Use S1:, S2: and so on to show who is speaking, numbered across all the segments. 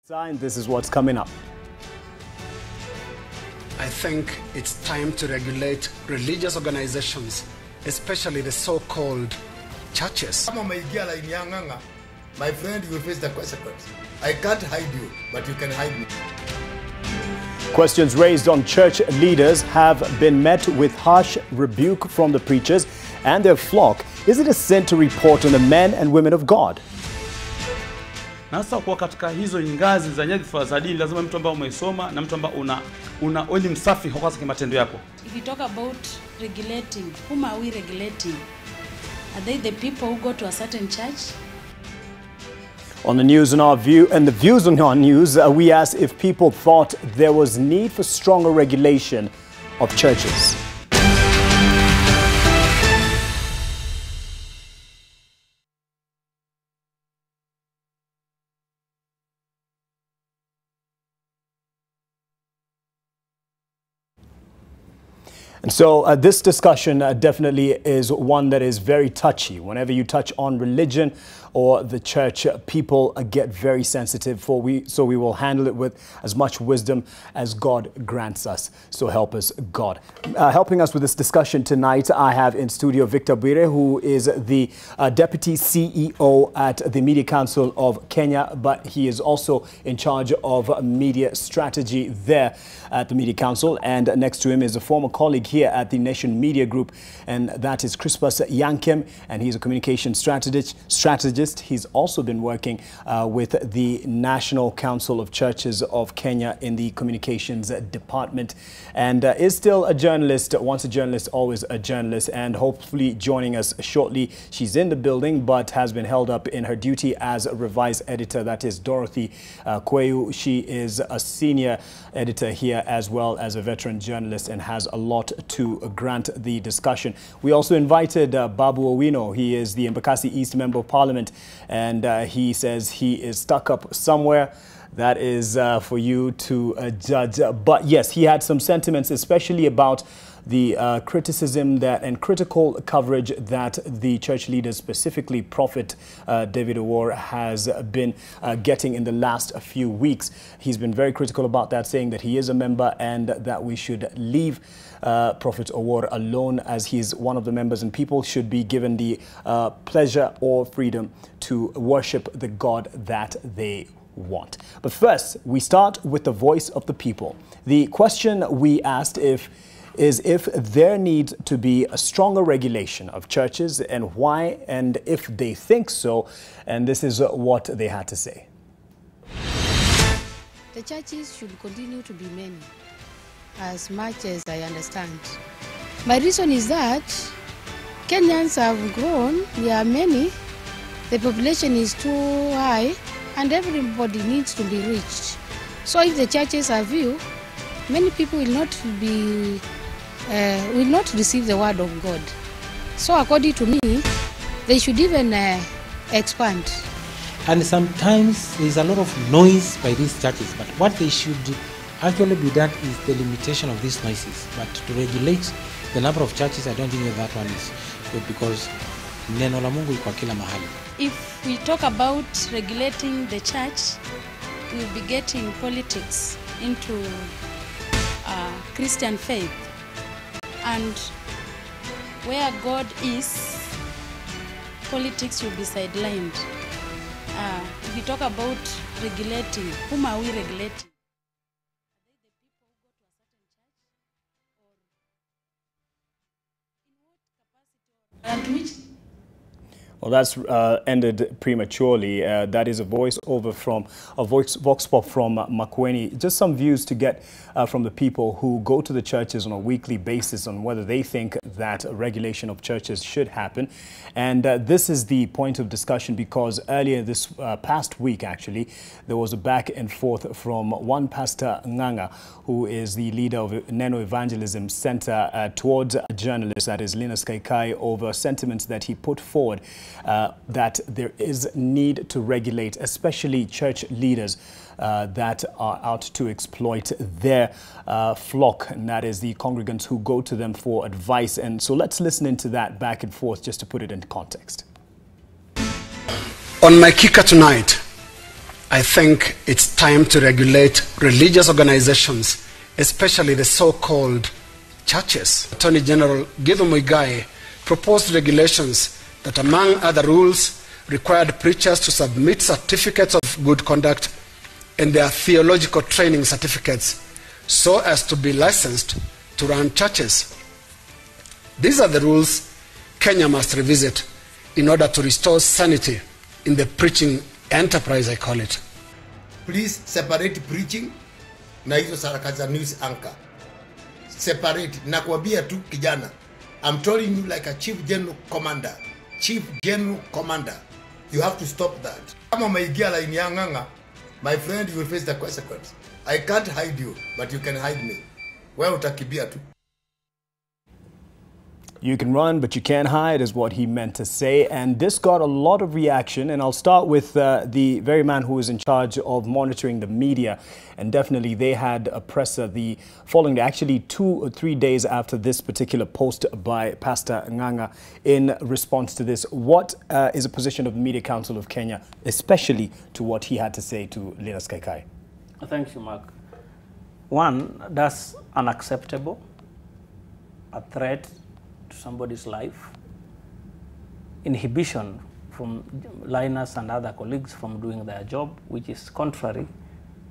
S1: And this is what's coming up.
S2: I think it's time to regulate religious organizations, especially the so-called churches.
S3: My friend, you will face the consequence. I can't hide you, but you can hide me.
S1: Questions raised on church leaders have been met with harsh rebuke from the preachers and their flock. Is it a sin to report on the men and women of God?
S4: Na sasa kwa katika hizo ngazi za nyadhifa za dini lazima mtu ambaye umesoma na mtu ambaye una elimu safi hasa kimatendo yako.
S5: If you talk about regulating, whom are we regulating? Are they the people who go to a certain church?
S1: On the news and the views on our news, we asked if people thought there was need for stronger regulation of churches. And so this discussion definitely is one that is very touchy. Whenever you touch on religion or the church, people get very sensitive. So we will handle it with as much wisdom as God grants us. So help us, God. Helping us with this discussion tonight, I have in studio Victor Bwire, who is the Deputy CEO at the Media Council of Kenya, but he is also in charge of media strategy there at the Media Council. And next to him is a former colleague here at the Nation Media Group, and that is Crispus Yankem, and he's a communication strategist. He's also been working with the National Council of Churches of Kenya in the communications department, and is still a journalist. Once a journalist, always a journalist, and hopefully joining us shortly. She's in the building, but has been held up in her duty as a revised editor. That is Dorothy Kweyu. She is a senior editor here as well as a veteran journalist and has a lot to grant the discussion. We also invited Babu Owino. He is the Embakasi East Member of Parliament, and he says he is stuck up somewhere. That is for you to judge. But yes, he had some sentiments, especially about the criticism and critical coverage that the church leaders, specifically Prophet David Owor, has been getting in the last few weeks. He's been very critical about that, saying that he is a member and that we should leave Prophet Owor alone, as he's one of the members, and people should be given the pleasure or freedom to worship the God that they want. But first, we start with the voice of the people. The question we asked is if there needs to be a stronger regulation of churches, and why, and if they think so. And this is what they had to say.
S6: The churches should continue to be many, as much as I understand. My reason is that Kenyans have grown, we are many, the population is too high, and everybody needs to be reached. So if the churches are few, many people will not receive the word of God. So according to me, they should even expand.
S7: And sometimes there is a lot of noise by these churches, but what they should actually be done is the limitation of these noises. But to regulate the number of churches, I don't think that one is good, because neno la Mungu iko kila mahali.
S5: If we talk about regulating the church, we'll be getting politics into Christian faith. And where God is, politics will be sidelined. If we talk about regulating, whom are we regulating? And which?
S1: Well, that's ended prematurely. That is a voice pop from Makueni. Just some views to get from the people who go to the churches on a weekly basis on whether they think that regulation of churches should happen. And this is the point of discussion, because earlier this past week, actually, there was a back and forth from one Pastor Nganga, who is the leader of Neno Evangelism Center, towards a journalist, that is Linus Kaikai, over sentiments that he put forward that there is need to regulate, especially church leaders that are out to exploit their flock, and that is the congregants who go to them for advice. And so let's listen into that back and forth just to put it in context.
S2: On my kicker tonight, I think it's time to regulate religious organizations, especially the so-called churches. Attorney General Githu Muigai proposed regulations that, among other rules, required preachers to submit certificates of good conduct and their theological training certificates so as to be licensed to run churches. These are the rules Kenya must revisit in order to restore sanity in the preaching enterprise, I call it.
S3: Please separate preaching na hizo saraka za news anchor. Separate. Nakwambia tu kijana. I'm telling you like a chief general commander. Chief general commander. You have to stop that. Kama umeingia line ya nganga, my friend, you will face the consequence. I can't hide you, but you can hide me. Wewe utakibia tu.
S1: You can run, but you can't hide, is what he meant to say. And this got a lot of reaction. And I'll start with the very man who is in charge of monitoring the media. And definitely they had a presser the following day, actually 2 or 3 days after this particular post by Pastor Nganga in response to this. What is a position of the Media Council of Kenya, especially to what he had to say to Linus Kaikai?
S8: Thank you, Mark. One, that's unacceptable. A threat to somebody's life, inhibition from Linus and other colleagues from doing their job, which is contrary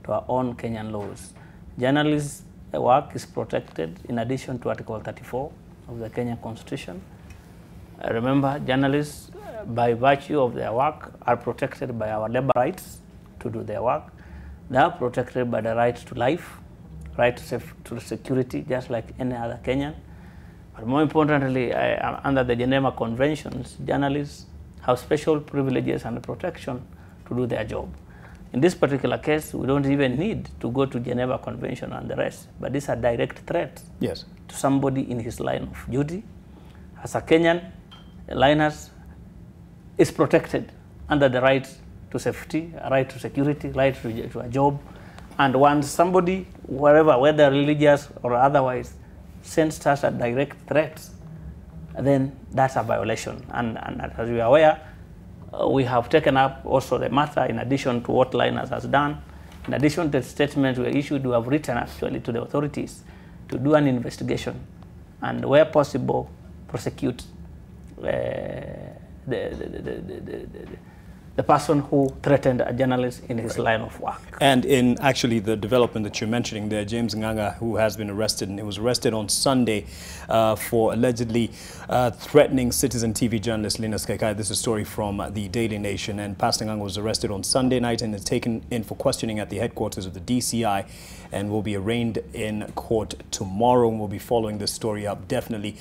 S8: to our own Kenyan laws. Journalists' work is protected in addition to Article 34 of the Kenyan Constitution. Remember, journalists, by virtue of their work, are protected by our labor rights to do their work. They are protected by the right to life, right to security, just like any other Kenyan. But more importantly, under the Geneva Conventions, journalists have special privileges and protection to do their job. In this particular case, we don't even need to go to Geneva Convention and the rest, but these are direct threats to somebody in his line of duty. As a Kenyan, Linus is protected under the right to safety, a right to security, right to a job. And once somebody, wherever, whether religious or otherwise, sends us a direct threat, then that's a violation. And as we are aware, we have taken up also the matter in addition to what Linus has done. In addition to the statements we issued, we have written actually to the authorities to do an investigation and, where possible, prosecute the person who threatened a journalist in his line of work. And in actually the development that you're mentioning there, James Nganga, who has been arrested, and he was arrested on Sunday for allegedly threatening Citizen TV journalist Linus Kaikai. This is a story from the Daily Nation. And Pastor Nganga was arrested on Sunday night and is taken in for questioning at the headquarters of the DCI and will be arraigned in court tomorrow. And we'll be following this story up, definitely.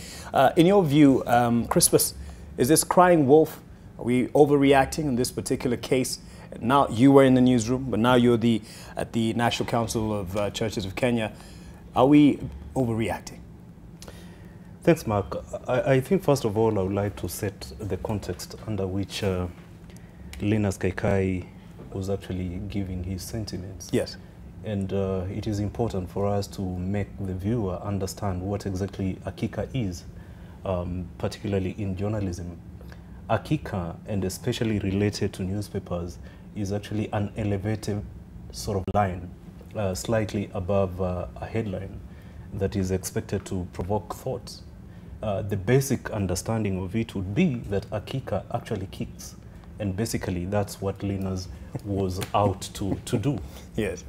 S8: In your view, Crispus, is this crying wolf? Are we overreacting in this particular case? Now, you were in the newsroom, but now you're at the National Council of Churches of Kenya. Are we overreacting?
S9: Thanks, Mark. I think, first of all, I would like to set the context under which Linus Kaikai was actually giving his sentiments.
S1: Yes.
S9: And it is important for us to make the viewer understand what exactly Akika is, particularly in journalism. Akika, and especially related to newspapers, is actually an elevated sort of line, slightly above a headline that is expected to provoke thoughts. The basic understanding of it would be that Akika actually kicks, and basically that's what Linus was out to do.
S1: Yes.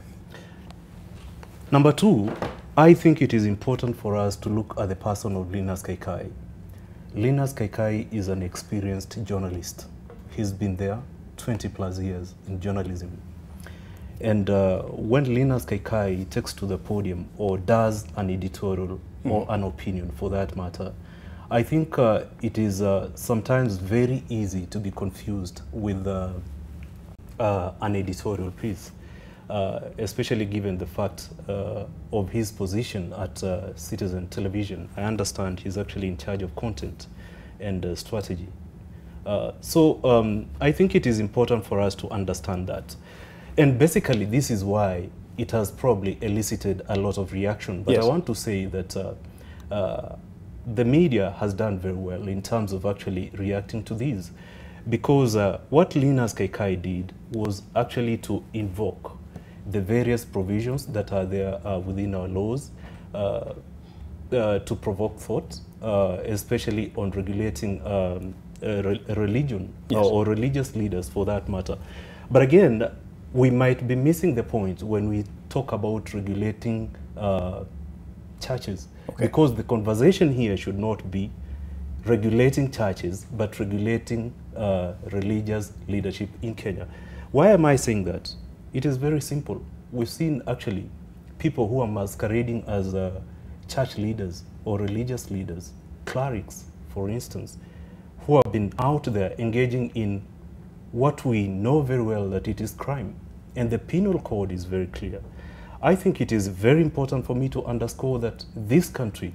S9: Number two, I think it is important for us to look at the person of Linus Kaikai. Linus Kaikai is an experienced journalist. He's been there 20 plus years in journalism. And when Linus Kaikai takes to the podium or does an editorial or an opinion for that matter, I think it is sometimes very easy to be confused with an editorial piece, especially given the fact of his position at Citizen Television. I understand he's actually in charge of content and strategy. So I think it is important for us to understand that. And basically, this is why it has probably elicited a lot of reaction. But yes, I want to say that the media has done very well in terms of actually reacting to these. because what Linus Kaikai did was actually to invoke the various provisions that are there within our laws to provoke thought, especially on regulating religion,
S1: yes,
S9: or religious leaders for that matter. But again, we might be missing the point when we talk about regulating churches, because the conversation here should not be regulating churches, but regulating religious leadership in Kenya. Why am I saying that? It is very simple. We've seen actually people who are masquerading as church leaders or religious leaders, clerics, for instance, who have been out there engaging in what we know very well that it is crime. And the penal code is very clear. I think it is very important for me to underscore that this country,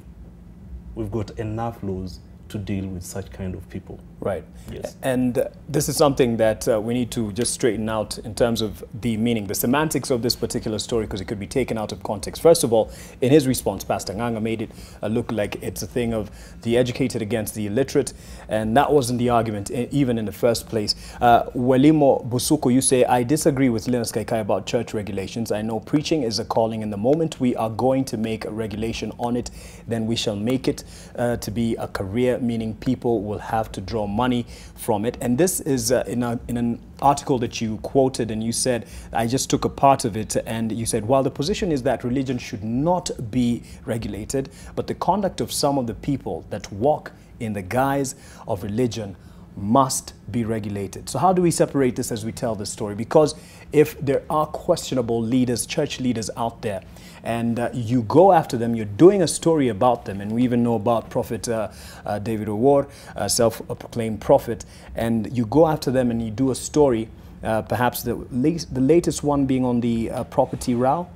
S9: we've got enough laws to deal with such kind of people.
S1: Right.
S9: Yes.
S1: And this is something that we need to just straighten out in terms of the meaning, the semantics of this particular story, because it could be taken out of context. First of all, in his response, Pastor Nganga made it look like it's a thing of the educated against the illiterate, and that wasn't the argument even in the first place. Welimo Busuko, you say, I disagree with Linus Kaikai about church regulations. I know preaching is a calling, and the moment we are going to make a regulation on it, then we shall make it to be a career, meaning people will have to draw money from it. And this is in an article that you quoted, and you said, I just took a part of it, and you said, while the position is that religion should not be regulated, but the conduct of some of the people that walk in the guise of religion must be regulated. So how do we separate this as we tell this story? Because if there are questionable leaders, church leaders out there, and you go after them, you're doing a story about them, and we even know about Prophet David Owor, self-proclaimed prophet, and you go after them and you do a story, perhaps the latest one being on the property row,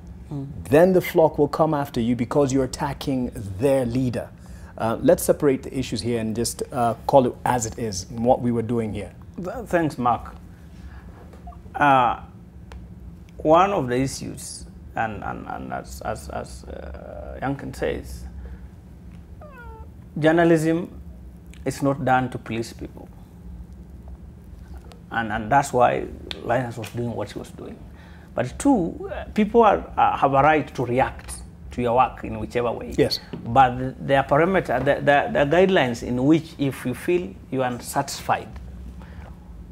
S1: then the flock will come after you because you're attacking their leader. Let's separate the issues here and just call it as it is, and what we were doing here.
S8: Thanks, Mark. One of the issues, and as Yankin says, journalism is not done to please people. And that's why Linus was doing what he was doing. But two, people have a right to react to your work in whichever way.
S1: Yes.
S8: But there are parameters, there are guidelines in which if you feel you are unsatisfied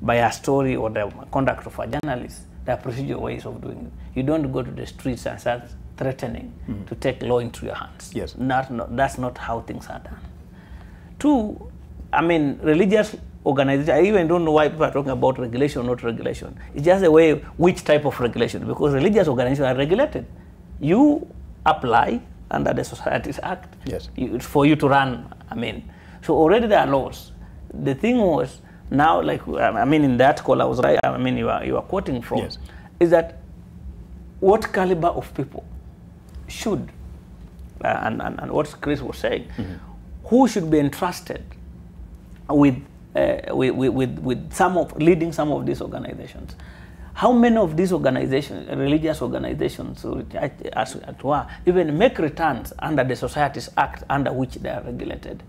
S8: by a story or the conduct of a journalist, there are procedural ways of doing it. You don't go to the streets and start threatening to take law into your hands.
S1: Yes.
S8: That's not how things are done. Two, I mean, religious organizations, I even don't know why people are talking about regulation or not regulation. It's just a way, which type of regulation, because religious organizations are regulated. You apply under the Societies Act,
S1: yes,
S8: for you to run, I mean. So already there are laws. The thing was, now, like, I mean, in the article I was right, I mean, you are quoting from,
S1: yes,
S8: is that what caliber of people should, and what Chris was saying, who should be entrusted with leading some of these organizations? How many of these organizations, religious organizations, as it were, even make returns under the Societies Act under which they are regulated?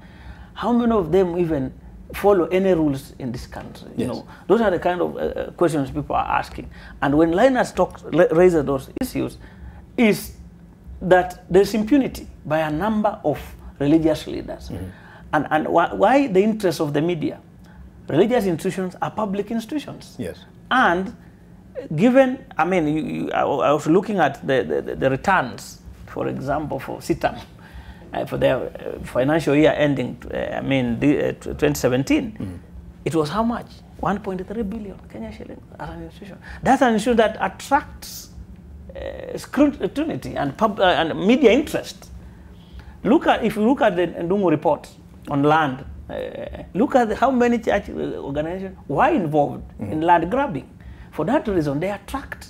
S8: How many of them even follow any rules in this country?
S1: Yes.
S8: You know, those are the kind of questions people are asking. And when Linus raises those issues, is that there's impunity by a number of religious leaders. And why the interest of the media? Religious institutions are public institutions.
S1: yes,
S8: And given, I mean, I was looking at the returns, for example, for CITAM, for their financial year ending, 2017, it was how much? 1.3 billion Kenya shillings as an institution. That's an institution that attracts scrutiny and media interest. If you look at the Ndungu report on land, look at how many church organizations were involved in land grabbing. For that reason, they attract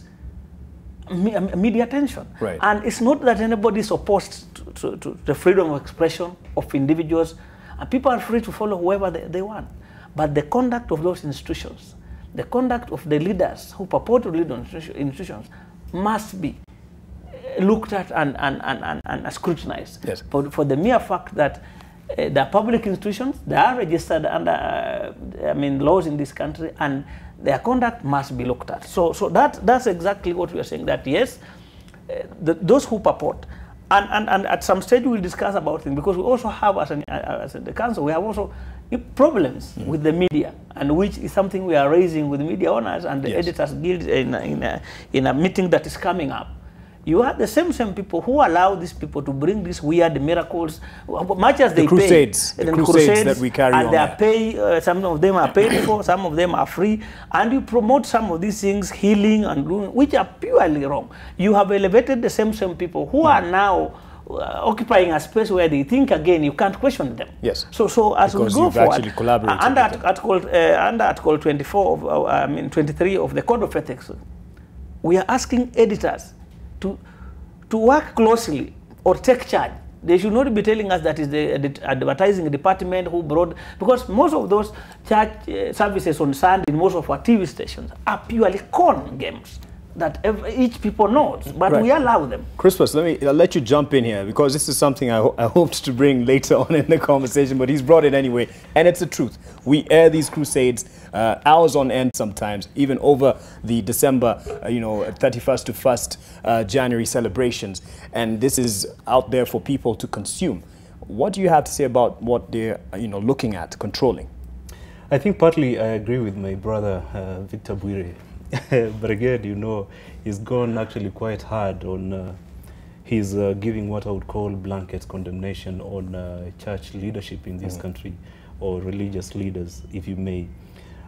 S8: media attention.
S1: Right.
S8: And it's not that anybody is opposed to the freedom of expression of individuals. And people are free to follow whoever they want. But the conduct of those institutions, the conduct of the leaders who purport to lead institutions must be looked at and scrutinized.
S1: Yes.
S8: For the mere fact that They're public institutions. They are registered under, laws in this country, and their conduct must be looked at. So that's exactly what we are saying. That yes, those who purport, and at some stage we'll discuss about things, because we also have as the council, we have also problems with the media, and which is something we are raising with media owners and the editors guild in a meeting that is coming up. You are the same people who allow these people to bring these weird miracles, much as they pay.
S1: The crusades that we carry
S8: and
S1: on.
S8: They are paid, some of them are paid for, some of them are free, and you promote some of these things, healing and doing, which are purely wrong. You have elevated the same people who are now occupying a space where they think again. You can't question them.
S1: Yes.
S8: So as
S1: because
S8: we go forward,
S1: actually collaborated
S8: under Article 24 of 23 of the Code of Ethics, we are asking editors to work closely or take charge. They should not be telling us that is the advertising department who brought, because most of those church services on Sunday in most of our TV stations are purely con games that each people knows, but we allow them.
S1: Crispus, I'll let you jump in here, because this is something I hoped to bring later on in the conversation, but he's brought it anyway, and it's the truth. We air these crusades hours on end sometimes, even over the December, 31st to 1st January celebrations, and this is out there for people to consume. What do you have to say about what they're, looking at, controlling?
S9: I think partly I agree with my brother, Victor Bwire. But again, he's gone actually quite hard on, he's giving what I would call blanket condemnation on church leadership in this country, or religious leaders, if you may.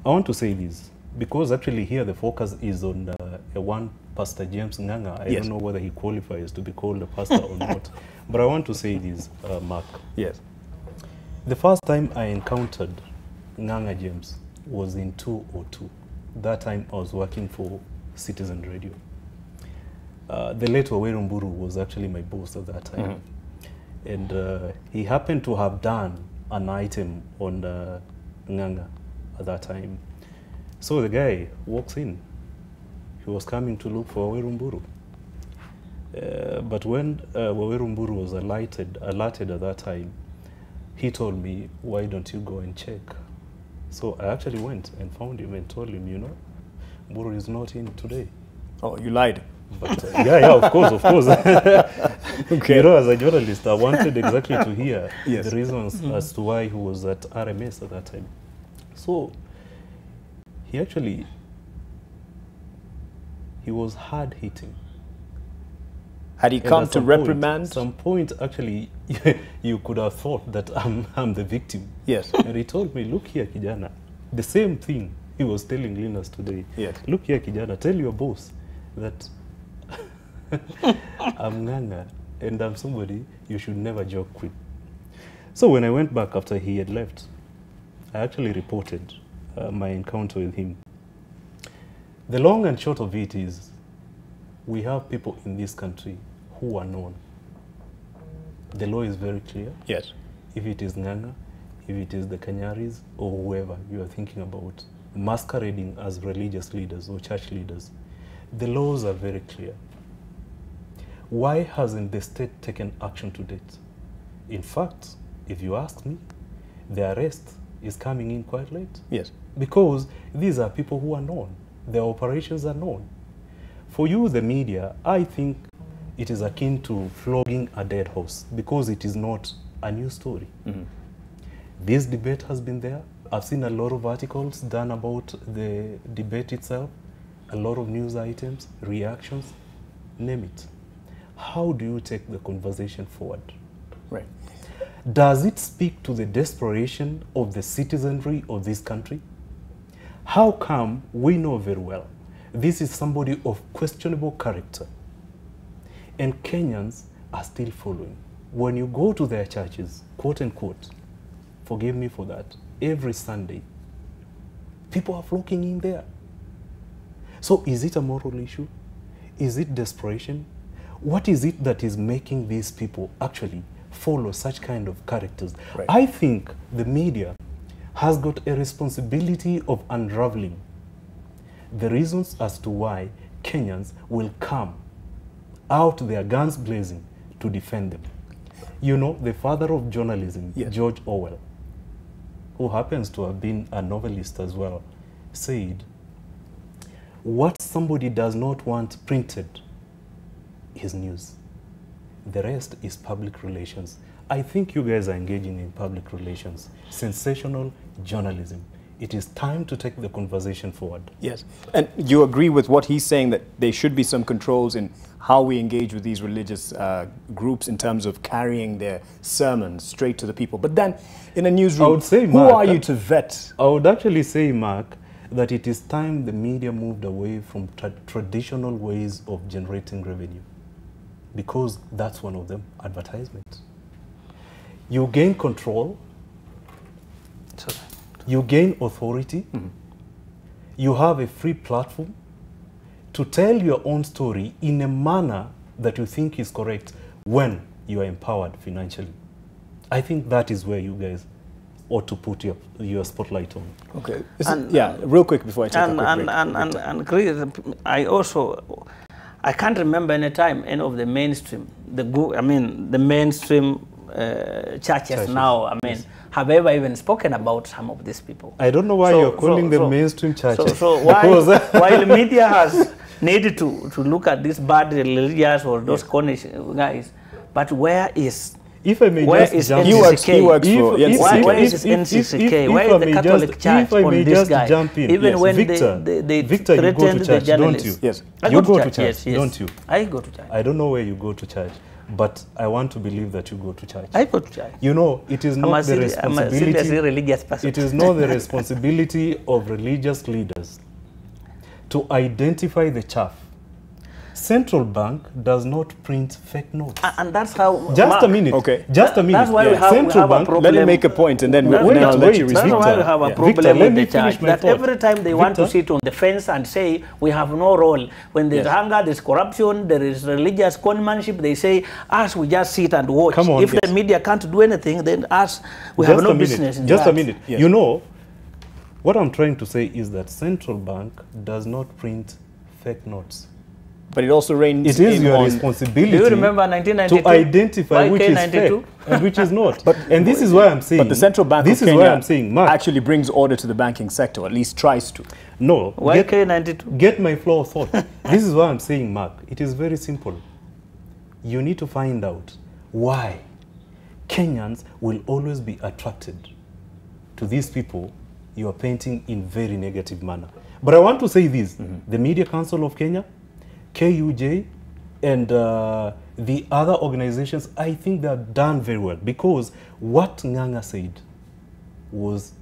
S9: I want to say this, because actually here the focus is on one Pastor James Nganga. I don't know whether he qualifies to be called a pastor or not, but I want to say this, Mark.
S1: Yes.
S9: The first time I encountered Nganga James was in 2002. That time I was working for Citizen Radio. The late Waweru Mburu was actually my boss at that time. And he happened to have done an item on Nganga at that time. So the guy walks in. He was coming to look for Waweru Mburu. But when Waweru Mburu was alerted at that time, he told me, why don't you go and check? So I actually went and found him and told him, Mburu is not in today.
S1: Oh, you lied.
S9: But yeah, of course.
S1: Okay.
S9: As a journalist, I wanted exactly to hear
S1: Yes.
S9: the reasons as to why he was at RMS at that time. So he was hard hitting.
S1: Had he come to reprimand?
S9: At some point, actually, you could have thought that I'm the victim.
S1: Yes.
S9: And he told me, look here, Kijana. The same thing he was telling Linus today.
S1: Yes.
S9: Look here, Kijana, tell your boss that I'm Nganga and I'm somebody you should never joke with. So when I went back after he had left, I actually reported my encounter with him. The long and short of it is, we have people in this country who are known. The law is very clear.
S1: Yes.
S9: If it is Nganga, if it is the Kanyaris, or whoever you are thinking about, masquerading as religious leaders or church leaders, the laws are very clear. Why hasn't the state taken action to date? In fact, if you ask me, the arrest is coming in quite late.
S1: Yes.
S9: Because these are people who are known. Their operations are known. For you, the media, I think it is akin to flogging a dead horse, because it is not a new story. This debate has been there. I've seen a lot of articles done about the debate itself, a lot of news items, reactions, name it. How do you take the conversation forward?
S1: Right.
S9: Does it speak to the desperation of the citizenry of this country? How come we know very well this is somebody of questionable character, and Kenyans are still following? When you go to their churches, quote unquote, forgive me for that, every Sunday, people are flocking in there. So is it a moral issue? Is it desperation? What is it that is making these people actually follow such kind of characters?
S1: Right.
S9: I think the media has got a responsibility of unraveling the reasons as to why Kenyans will come out their guns blazing to defend them. You know, the father of journalism,
S1: Yes.
S9: George Orwell, who happens to have been a novelist as well, said, what somebody does not want printed is news. The rest is public relations. I think you guys are engaging in public relations, sensational journalism. It is time to take the conversation forward.
S1: Yes. And you agree with what he's saying, that there should be some controls in how we engage with these religious groups in terms of carrying their sermons straight to the people. But then in a newsroom,
S9: I would say,
S1: who
S9: Mark,
S1: are you to vet?
S9: I would actually say, Mark, that it is time the media moved away from traditional ways of generating revenue, because that's one of them, advertisement. You gain control, you gain authority, you have a free platform to tell your own story in a manner that you think is correct when you are empowered financially. I think that is where you guys ought to put your spotlight on.
S1: Okay. Yeah, real quick before I take a quick break.
S8: And Chris, I can't remember any time any of the mainstream, the mainstream churches now, have ever even spoken about some of these people.
S9: I don't know why you're calling them mainstream churches.
S8: So while media has needed to look at these bad religious or those Cornish guys, but where is...
S9: If I may just jump in.
S8: Where is NCCK? Where is the Catholic Church on this guy?
S9: Jump in.
S8: Even when
S9: Victor,
S8: they
S9: Victor, you go to church, don't you?
S1: Yes.
S9: You go to church, don't you?
S8: I go to church.
S9: I don't know where you go to church, but I want to believe that you go to church.
S8: I go to church.
S9: You know, it is not the responsibility.
S8: I'm a seriously religious person.
S9: It is not the responsibility of religious leaders to identify the chaff. Central Bank does not print fake notes.
S8: And that's how...
S9: Just a minute.
S1: Okay.
S9: Just a minute.
S8: That's why we have a problem.
S1: Let me make a point and then we'll let you
S8: That's
S1: respond.
S8: why we have a problem with the church. That every time they want to sit on the fence and say, we have no role. When there's hunger, there's corruption, there is religious conmanship, they say, us, we just sit and watch.
S9: Come on,
S8: if the media can't do anything, then us, we
S9: just
S8: have no
S9: a minute.
S8: business in
S9: Just
S8: that.
S9: a minute.
S1: Yes.
S9: You know, what I'm trying to say is that Central Bank does not print fake notes.
S1: But it also reigns.
S9: It is your responsibility.
S8: Do you remember 1992?
S9: To identify which is fake and which is not. And this is why I'm saying.
S1: But the Central Bank
S9: this
S1: of
S9: is
S1: Kenya
S9: why I'm saying, Mark,
S1: actually brings order to the banking sector, or at least tries to.
S9: No.
S8: Why K92?
S9: Get my flow of thought. This is why I'm saying, Mark, it is very simple. You need to find out why Kenyans will always be attracted to these people you are painting in very negative manner. But I want to say this. The Media Council of Kenya, KUJ, and the other organizations, I think they have done very well, because what Nganga said was,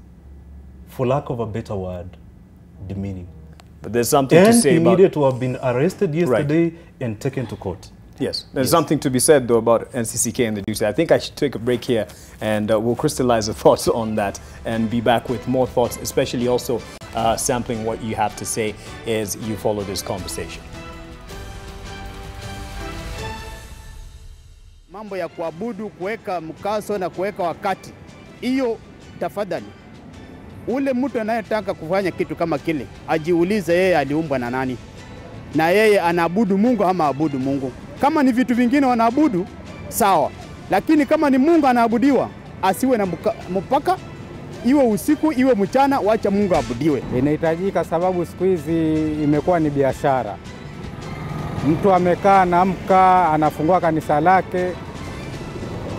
S9: for lack of a better word, demeaning.
S1: But there's something to say
S9: he
S1: about...
S9: needed to have been arrested yesterday and taken to court.
S1: Yes, there's something to be said, though, about NCCK and the duty. I think I should take a break here, and we'll crystallize the thoughts on that and be back with more thoughts, especially also sampling what you have to say as you follow this conversation.
S10: Mambo ya kuabudu, kuweka mkazo na kuweka wakati, hiyo tafadhali, ule mtu anayetaka kufanya kitu kama kile ajiulize yeye aliumbwa na nani, na yeye anaabudu Mungu ama abudu Mungu. Kama ni vitu vingine wanaabudu sawa, lakini kama ni Mungu anaabudiwa, asiwe na mpaka, iwe usiku iwe mchana, wacha Mungu abudiwe.
S11: Inahitajika sababu siku hizi imekuwa ni biashara. Mtu amekaa na amka anafungua kanisa lake,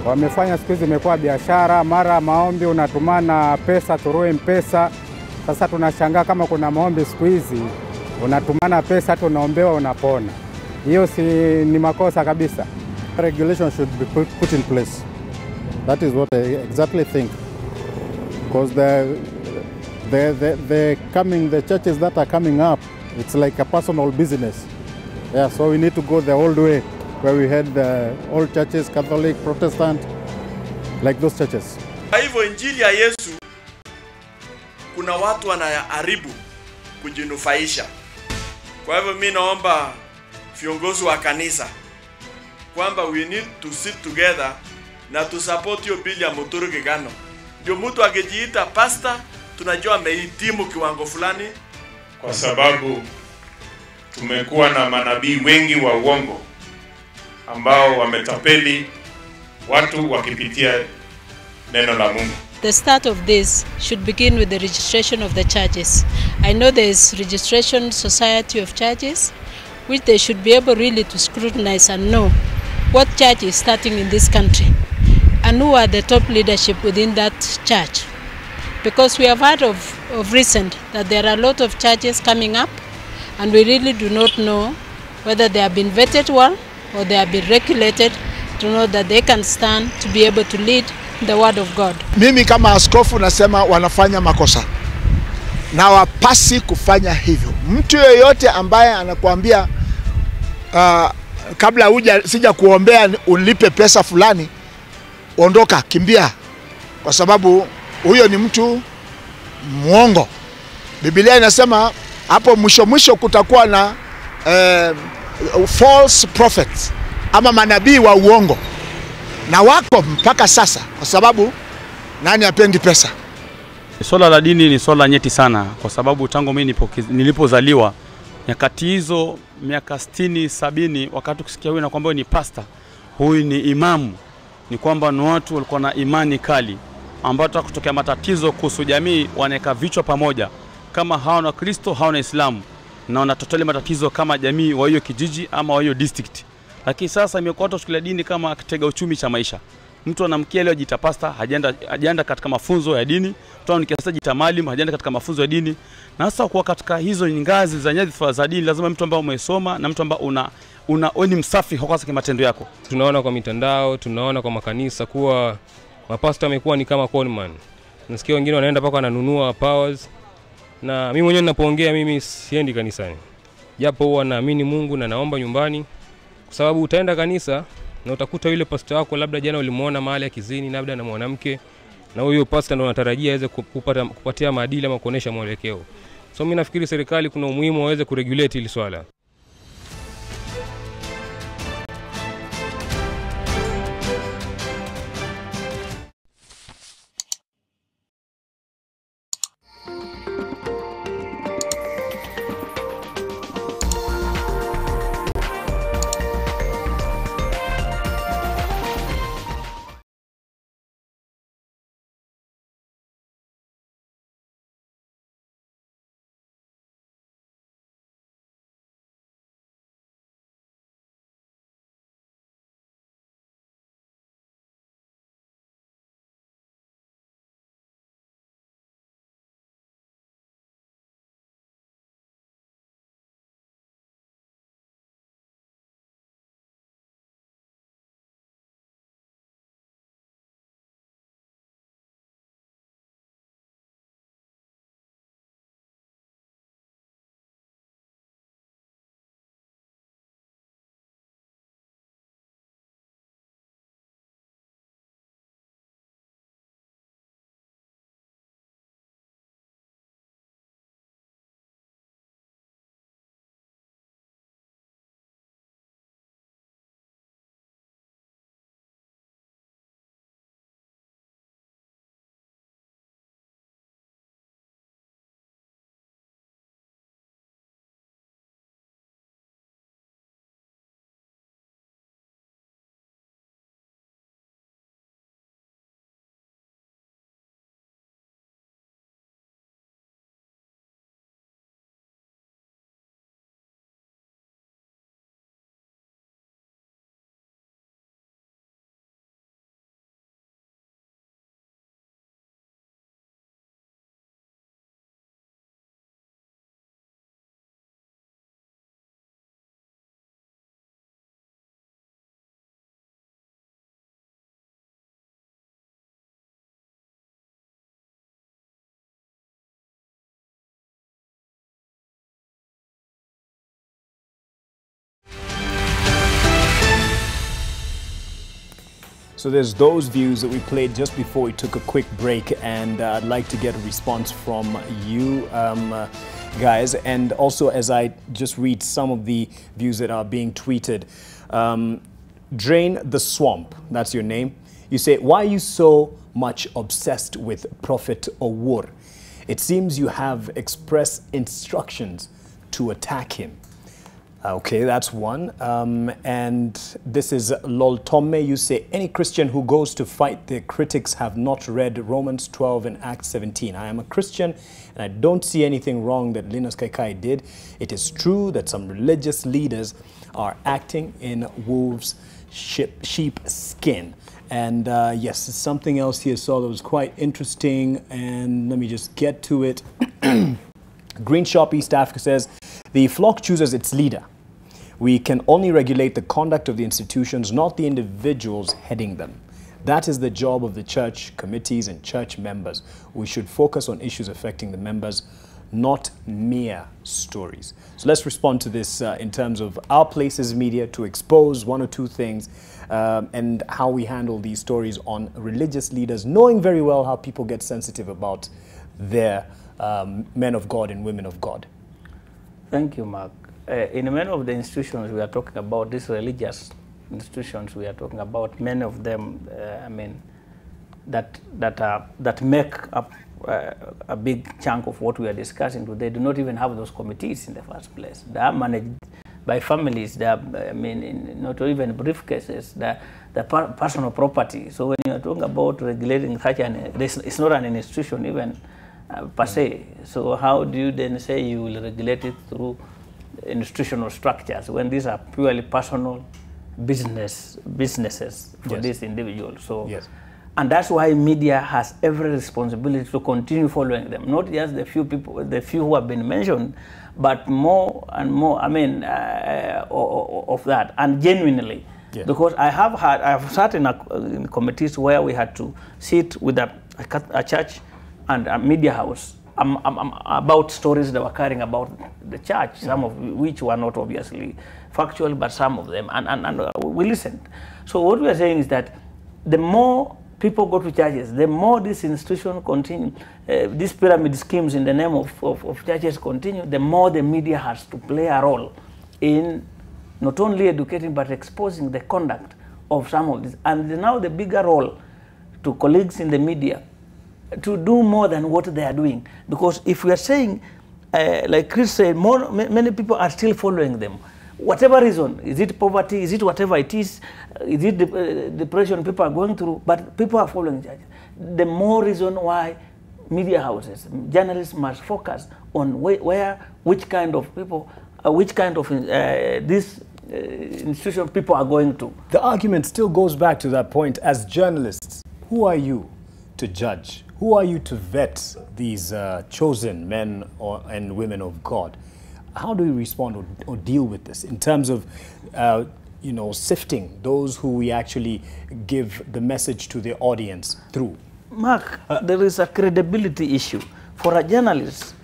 S11: wamefanya siku hizi imekuwa biashara. Mara maombi unatumana pesa through M-Pesa. Sasa tunashangaa kama kuna maombi siku hizi unatumana pesa hata unaombewa unapona. Hiyo si ni makosa kabisa.
S12: Regulation should be put in place. That is what I exactly think. Because the churches that are coming up, it's like a personal business. Yeah, so we need to go the old way, where we had the old churches, Catholic, Protestant, like those churches.
S13: Kwa hivyo injili ya Yesu, kuna watu wanaharibu kujinufaisha. Kwa hivyo mimi naomba viongozi wa kanisa kwamba we need to sit together na to support hiyo bili ya Muturi Kigano. Ndio mtu akijiita pastor tunajua amehitimu kiwango fulani,
S14: kwa sababu tumekuwa na manabii wengi wa uongo ambao wametapeli watu wakipitia neno la Mungu.
S15: The start of this should begin with the registration of the churches. I know there is registration society of churches, which they should be able really to scrutinize and know what church is starting in this country and who are the top leadership within that church. Because we have heard of recent that there are a lot of churches coming up and we really do not know whether they have been vetted well or they have been regulated to know that they can stand to be able to lead the word of God.
S16: Mimi kama askofu nasema wanafanya makosa na wapasi kufanya hivyo. Mtu yeyote ambaye anakuambia kabla sija kuombea ulipe pesa fulani, ondoka, kimbia, kwa sababu huyo ni mtu mwongo. Biblia inasema hapo mwisho kutakuwa na false prophets ama manabii wa uongo, na wako mpaka sasa, kwa sababu nani apendi pesa?
S4: Swala la dini ni swala nyeti sana, kwa sababu tangu mimi nilipozaliwa nyakati hizo miaka 60 70, wakati kusikia huyu na kwamba ni pastor, huyu ni imamu, ni kwamba ni watu walikuwa na imani kali ambao kutokea matatizo kuhusu jamii wanaweka vichwa pamoja, kama hao na Kristo hao na Islamu, na wanatotole matatizo kama jamii wa hiyo kijiji ama wa hiyo district. Lakini sasa imekuwa watu kuchukulia dini kama kitega uchumi cha maisha. Mtu anamkia leo jita pastor, hajaenda katika mafunzo ya dini. Mtu anakiasa jita malim, hajaenda katika mafunzo ya dini. Na sasa kwa katika hizo ngazi za nyadhifa za dini lazima mtu ambaye umesoma na mtu ambaye una ni msafi kwa kwa matendo yako.
S17: Tunaona kwa mitandao, tunaona kwa makanisa kuwa mapasta wamekuwa ni kama conman. Nasikia wengine wanaenda paka wananunua powers. Na mimi mwenyewe ninapoongea mimi siendi kanisani. Japo huwa naamini Mungu na naomba nyumbani, kwa sababu utaenda kanisa na utakuta yule pastor wako labda jana ulimuona mahali ya kizini labda na mwanamke, na huyo pastor ndo anatarajia aweze kupatia maadili ama kuonesha mwelekeo. So mimi nafikiri serikali kuna umuhimu waweze kuregulate hili swala.
S1: So there's those views that we played just before we took a quick break, and I'd like to get a response from you guys, and also as I just read some of the views that are being tweeted. Drain the Swamp, that's your name. You say, why are you so much obsessed with Prophet Owur? It seems you have express instructions to attack him. Okay, that's one. And this is Lol Tomme. You say, any Christian who goes to fight their critics have not read Romans 12 and Acts 17. I am a Christian and I don't see anything wrong that Linus Kaikai did. It is true that some religious leaders are acting in wolves' sheep skin. And yes, something else here saw that was quite interesting. And let me just get to it. Green Shop East Africa says, the flock chooses its leader. We can only regulate the conduct of the institutions, not the individuals heading them. That is the job of the church committees and church members. We should focus on issues affecting the members, not mere stories. So let's respond to this in terms of our place as media to expose one or two things and how we handle these stories on religious leaders, knowing very well how people get sensitive about their men of God and women of God.
S8: Thank you, Mark. In many of the institutions we are talking about, these religious institutions, we are talking about many of them, I mean, that make up a big chunk of what we are discussing today. Do not even have those committees in the first place. They are managed by families. They are, I mean, not even briefcases. The personal property. So when you are talking about regulating such it's not an institution even per se. So how do you then say you will regulate it through institutional structures when these are purely personal businesses for these individuals? So, and that's why media has every responsibility to continue following them, not just the few people, the few who have been mentioned, but more and more, I mean, of that, and genuinely. Because I have sat in committees where we had to sit with a church and a media house about stories that were carrying about the church, some of which were not obviously factual, but some of them, and we listened. So what we are saying is that the more people go to churches, the more this institution continue, these pyramid schemes in the name of churches continue, the more the media has to play a role in not only educating but exposing the conduct of some of this. And now the bigger role to colleagues in the media to do more than what they are doing. Because if we are saying, like Chris said, many people are still following them. Whatever reason, is it poverty, is it whatever it is it depression people are going through, but people are following church. The more reason why media houses, journalists must focus on which kind of people, this institution people are going to.
S1: The argument still goes back to that point. As journalists, who are you to judge? Who are you to vet these chosen men and women of God? How do we respond or deal with this in terms of, you know, sifting those who we actually give the message to the audience through?
S8: Mark, there is a credibility issue. For a journalist,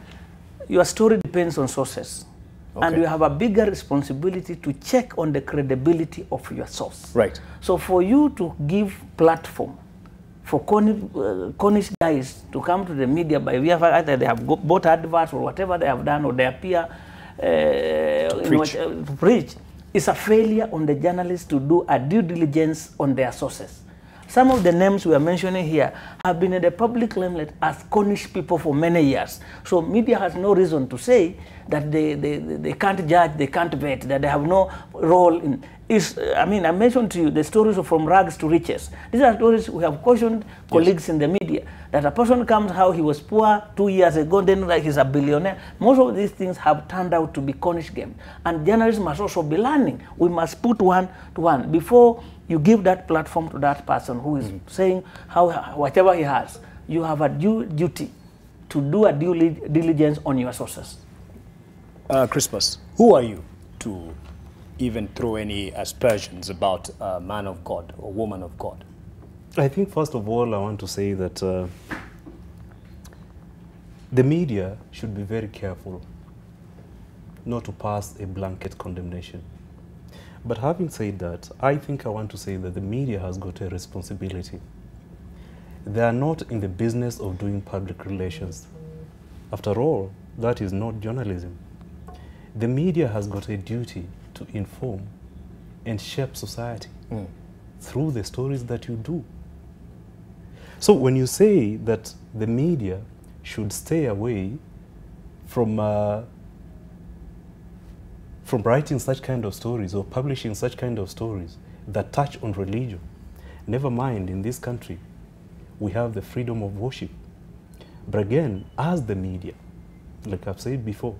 S8: your story depends on sources. And you have a bigger responsibility to check on the credibility of your source.
S1: Right.
S8: So for you to give platform for Cornish guys to come to the media by either they have bought adverts or whatever they have done, or they appear to preach, is a failure on the journalists to do a due diligence on their sources. Some of the names we are mentioning here have been in the public limelight as Cornish people for many years. So media has no reason to say that they can't judge, they can't vet, that they have no role in. I mean, I mentioned to you the stories of from rags to riches. These are stories we have cautioned colleagues in the media, that a person comes how he was poor 2 years ago, then like he's a billionaire. Most of these things have turned out to be Cornish games. And journalists must also be learning. We must put one to one before you give that platform to that person who is saying whatever he has. You have a duty to do a due diligence on your sources.
S1: Crispus, who are you to even throw any aspersions about a man of God or woman of God?
S9: I think first of all I want to say that the media should be very careful not to pass a blanket condemnation. But having said that, I think I want to say that the media has got a responsibility. They are not in the business of doing public relations. After all, that is not journalism. The media has got a duty to inform and shape society through the stories that you do. So when you say that the media should stay away from from writing such kind of stories or publishing such kind of stories that touch on religion. Never mind, in this country, we have the freedom of worship. But again, as the media, like I've said before,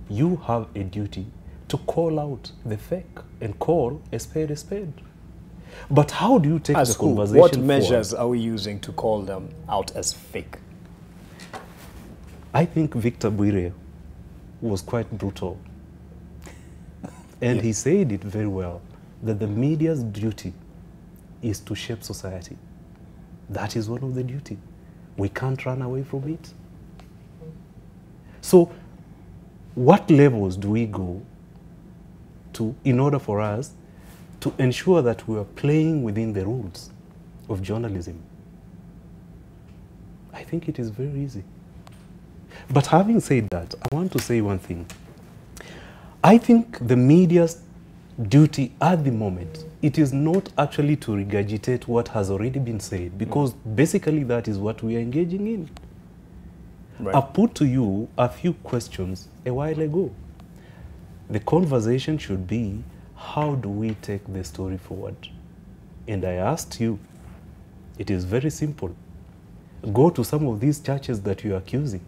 S9: you have a duty to call out the fake and call a spade a spade. But how do you take
S1: as
S9: the
S1: who?
S9: conversation
S1: What measures
S9: forward?
S1: are we using to call them out as fake?
S9: I think Victor Bwire was quite brutal. And he said it very well, that the media's duty is to shape society. That is one of the duty. We can't run away from it. So, what levels do we go to in order for us to ensure that we are playing within the rules of journalism? I think it is very easy. But having said that, I want to say one thing. I think the media's duty at the moment, it is not actually to regurgitate what has already been said, because basically that is what we are engaging in.
S1: Right.
S9: I put to you a few questions a while ago. The conversation should be, how do we take the story forward? And I asked you, it is very simple. Go to some of these churches that you are accusing.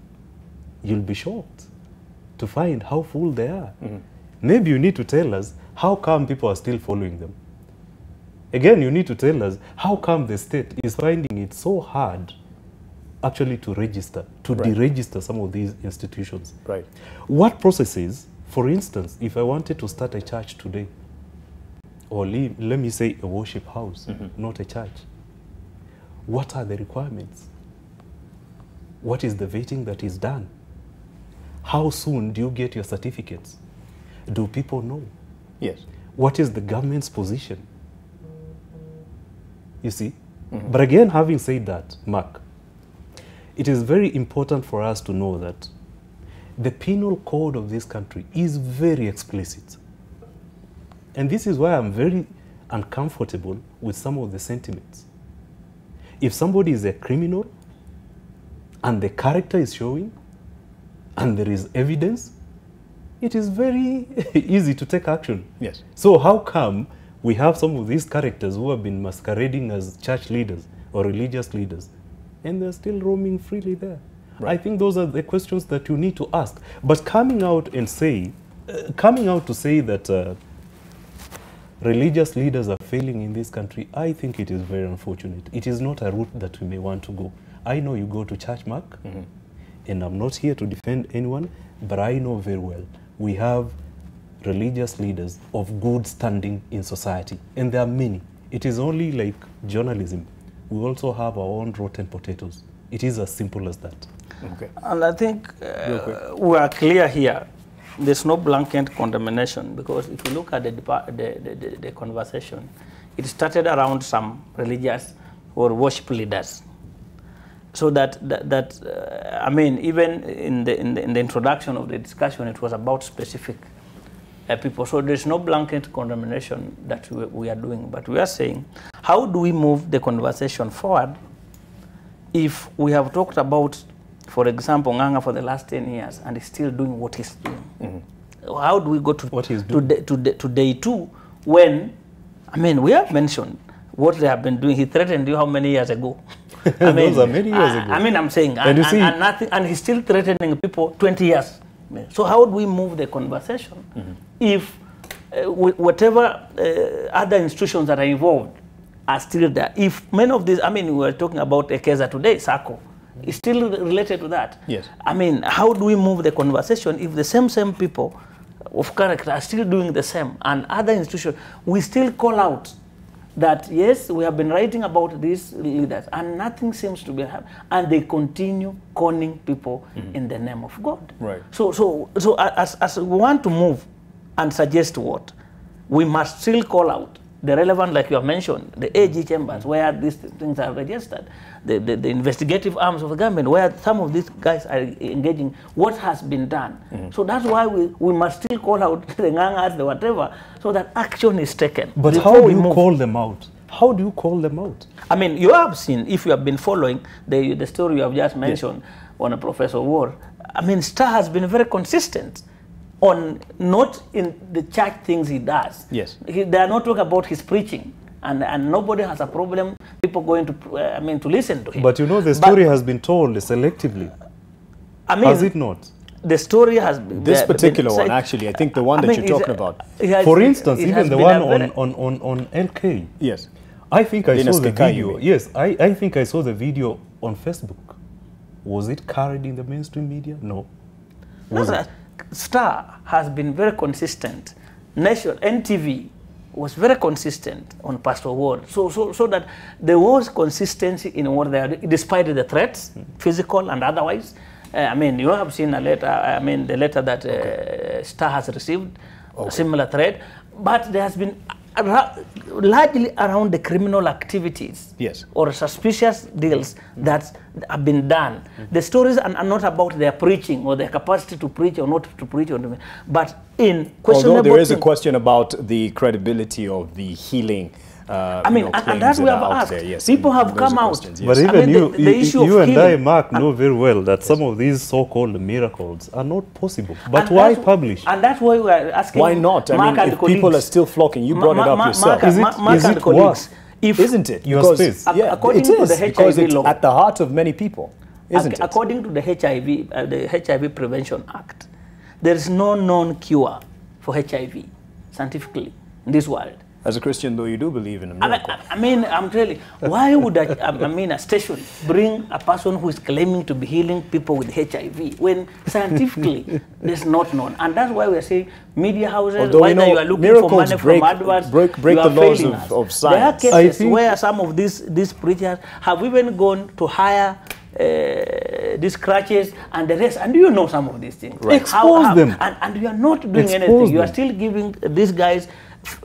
S9: You'll be shocked to find how full they are. Maybe you need to tell us how come people are still following them. Again, you need to tell us how come the state is finding it so hard actually to register, to deregister some of these institutions.
S1: Right.
S9: What processes, for instance, if I wanted to start a church today, or let me say a worship house, not a church, what are the requirements? What is the vetting that is done? How soon do you get your certificates? Do people know?
S1: Yes.
S9: What is the government's position? You see? But again, having said that, Mark, it is very important for us to know that the penal code of this country is very explicit. And this is why I'm very uncomfortable with some of the sentiments. If somebody is a criminal and the character is showing and there is evidence, it is very easy to take action.
S1: Yes.
S9: So how come we have some of these characters who have been masquerading as church leaders or religious leaders, and they're still roaming freely there? Right. I think those are the questions that you need to ask. But coming out and say, to say that religious leaders are failing in this country, I think it is very unfortunate. It is not a route that we may want to go. I know you go to church, Mark, and I'm not here to defend anyone, but I know very well we have religious leaders of good standing in society, and there are many. It is only like journalism. We also have our own rotten potatoes. It is as simple as that.
S1: Okay.
S8: And I think we are clear here. There's no blanket condemnation, because if you look at the conversation, it started around some religious or worship leaders. So I mean, even in the introduction of the discussion, it was about specific people. So there's no blanket condemnation that we are doing, but we are saying, how do we move the conversation forward if we have talked about, for example, Nganga for the last 10 years and is still doing what he's doing? How do we go to day 2 when, I mean, we have mentioned what they have been doing. He threatened you how many years ago? I mean,
S9: those are many years ago.
S8: I mean, I'm saying, and he's still threatening people 20 years. So how do we move the conversation if whatever other institutions that are involved are still there? If many of these, I mean, we were talking about Ekeza today, Sako, is still related to that.
S1: Yes.
S8: I mean, how do we move the conversation if the same people of character are still doing the same, and other institutions, we still call out that, yes, we have been writing about these leaders and nothing seems to be happening, and they continue conning people in the name of God.
S1: Right.
S8: So as we want to move and suggest what, we must still call out the relevant, like you have mentioned, the AG chambers, where these things are registered, the investigative arms of the government, where some of these guys are engaging, what has been done. So that's why we must still call out the Ngangas, the whatever, so that action is taken.
S9: But how do you call them out? How do you call them out?
S8: I mean, you have seen, if you have been following the story you have just mentioned on a Professor War, I mean, Star has been very consistent not in the church things he does.
S1: Yes.
S8: They are not talking about his preaching. And nobody has a problem, people going to, to listen to him.
S9: But you know, the story has been told selectively. Has it not?
S8: The story has been...
S1: This particular one, actually, I think the one that you're talking about.
S9: For instance, even the one on LK.
S1: Yes.
S9: I think I saw the video. Yes, I think I saw the video on Facebook. Was it carried in the mainstream media? No.
S8: Star has been very consistent. NTV was very consistent on Pastor Ward, so that there was consistency in what they are doing, despite the threats, physical and otherwise. You have seen a letter, the letter that Star has received, a similar threat, but there has been largely around the criminal activities or suspicious deals that have been done. The stories are not about their preaching or their capacity to preach or not to preach, but in questionable...
S1: Although there is a question about the credibility of the healing
S8: and that's we have asked. People have come out.
S1: Yes.
S9: But even you and I, Mark, know very well that some of these so-called miracles are not possible. But why publish?
S8: And that's why we are asking.
S1: Why not? If people are still flocking, you brought it up yourself.
S8: Is it what?
S1: Isn't it?
S9: Your space.
S8: According to the HIV
S1: because it's
S8: law,
S1: at the heart of many people, isn't it?
S8: According to the HIV Prevention Act, there is no known cure for HIV scientifically in this world.
S1: As a Christian, though, you do believe in a miracle.
S8: I'm telling you, why would a station bring a person who is claiming to be healing people with HIV when scientifically it's not known? And that's why we're saying media houses,
S1: although
S8: whether you are looking for money from adverts,
S1: break the laws of science.
S8: There are cases where some of these preachers have even gone to hire these crutches and the rest, and you know some of these things.
S9: Right. Expose them.
S8: And you are not doing anything. You are still giving these guys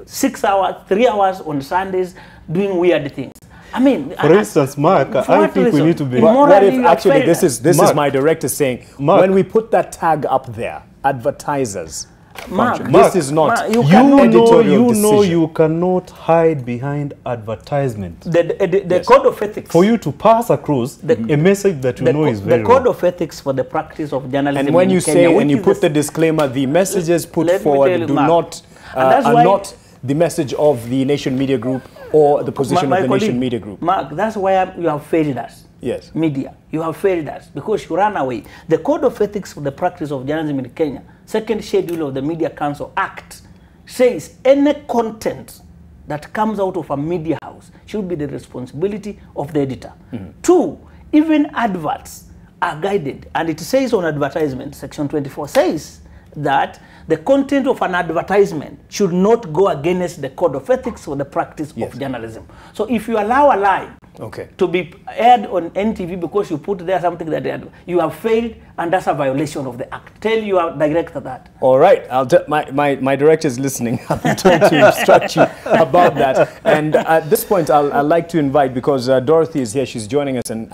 S8: 6 hours, 3 hours on Sundays doing weird things.
S9: For instance, Mark, I think we need to be...
S1: What if actually this is my director saying, when we put that tag up there, advertisers, this is not
S9: you know you cannot hide behind advertisement.
S8: The code of ethics.
S9: For you to pass across a message that you know is very
S8: the code of ethics for the practice of journalism.
S1: And when you say, and you put the disclaimer, the messages put forward are not the message of the Nation Media Group or the position of the Nation Media Group.
S8: Mark, that's why you have failed us.
S1: Yes.
S8: Media, you have failed us because you ran away. The Code of Ethics for the Practice of Journalism in Kenya, second schedule of the Media Council Act, says any content that comes out of a media house should be the responsibility of the editor. 2, even adverts are guided, and it says on advertisement, section 24 says that the content of an advertisement should not go against the code of ethics for the practice of journalism. So if you allow a lie to be aired on NTV because you put there something that you have failed, and that's a violation of the act. Tell your director that.
S1: All right, my director is listening. I'm trying to instruct you about that. And at this point, I'd like to invite, because Dorothy is here, she's joining us, and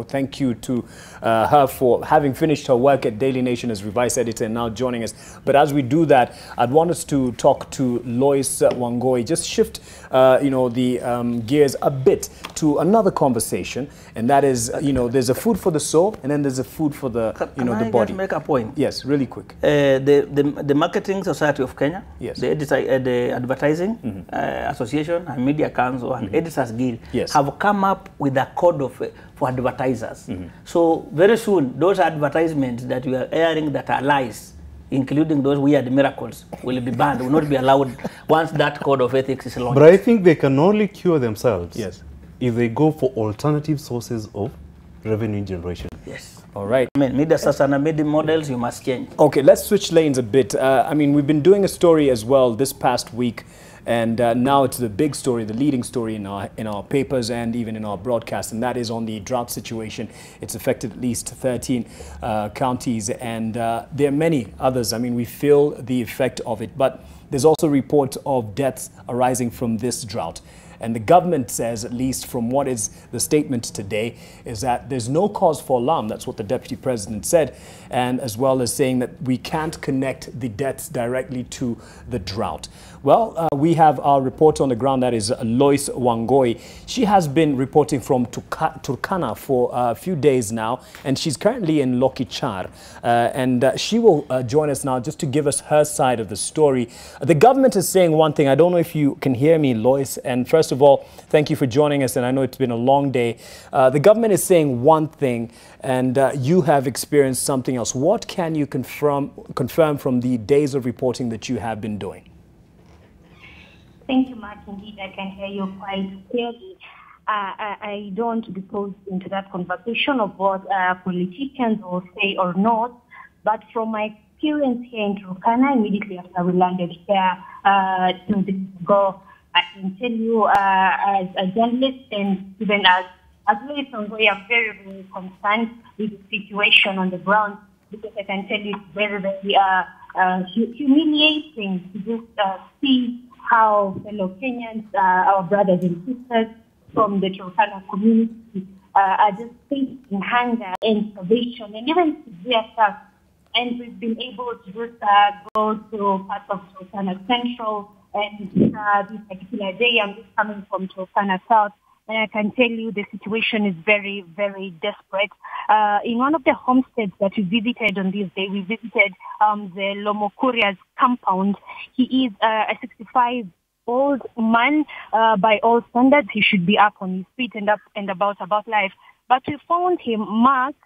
S1: thank you to her for having finished her work at Daily Nation as revised editor and now joining us. But as we do that, I'd want us to talk to Lois Wangoi, just shift the gears a bit to another conversation, and that is, there's a food for the soul, and then there's a food for the the body.
S8: Just make a point?
S1: Yes, really quick.
S8: The Marketing Society of Kenya, the Advertising Association, and Media Council, and Editors Guild have come up with a code for advertisers. So very soon, those advertisements that you are airing that are lies, including those weird miracles, will be banned, will not be allowed once that code of ethics is launched.
S9: But I think they can only cure themselves if they go for alternative sources of revenue generation.
S8: Yes.
S1: All right.
S8: Media sustainability models, you must change.
S1: Okay, let's switch lanes a bit. We've been doing a story as well this past week, and now it's the big story, the leading story in our papers and even in our broadcast, and that is on the drought situation. It's affected at least 13 counties, and there are many others. We feel the effect of it, but there's also reports of deaths arising from this drought. And the government says, at least from what is the statement today, is that there's no cause for alarm. That's what the Deputy President said, and as well as saying that we can't connect the deaths directly to the drought. Well, we have our reporter on the ground, that is Lois Wangoi. She has been reporting from Turkana for a few days now, and she's currently in Lokichar. And she will join us now just to give us her side of the story. The government is saying one thing. I don't know if you can hear me, Lois. And first of all, thank you for joining us. And I know it's been a long day. The government is saying one thing, and you have experienced something else. What can you confirm from the days of reporting that you have been doing?
S18: Thank you, Mark. Indeed, I can hear you quite clearly. I don't want to be pushed into that conversation of what politicians will say or not, but from my experience here in Turkana, immediately after we landed here 2 days ago, I can tell you as a journalist and even as Lois Wangoi, I'm very, very concerned with the situation on the ground, because I can tell you it's very, very humiliating to just see how fellow Kenyans, our brothers and sisters from the Turkana community are just facing hunger and starvation and even severe thirst. And we've been able to just go to parts of Turkana Central, and this particular day I'm just coming from Turkana South, and I can tell you the situation is very, very desperate. In one of the homesteads that we visited on this day, we visited the Lomokuria's compound. He is a 65-year-old man. By all standards, he should be up on his feet and up and about life. But we found him, Mark,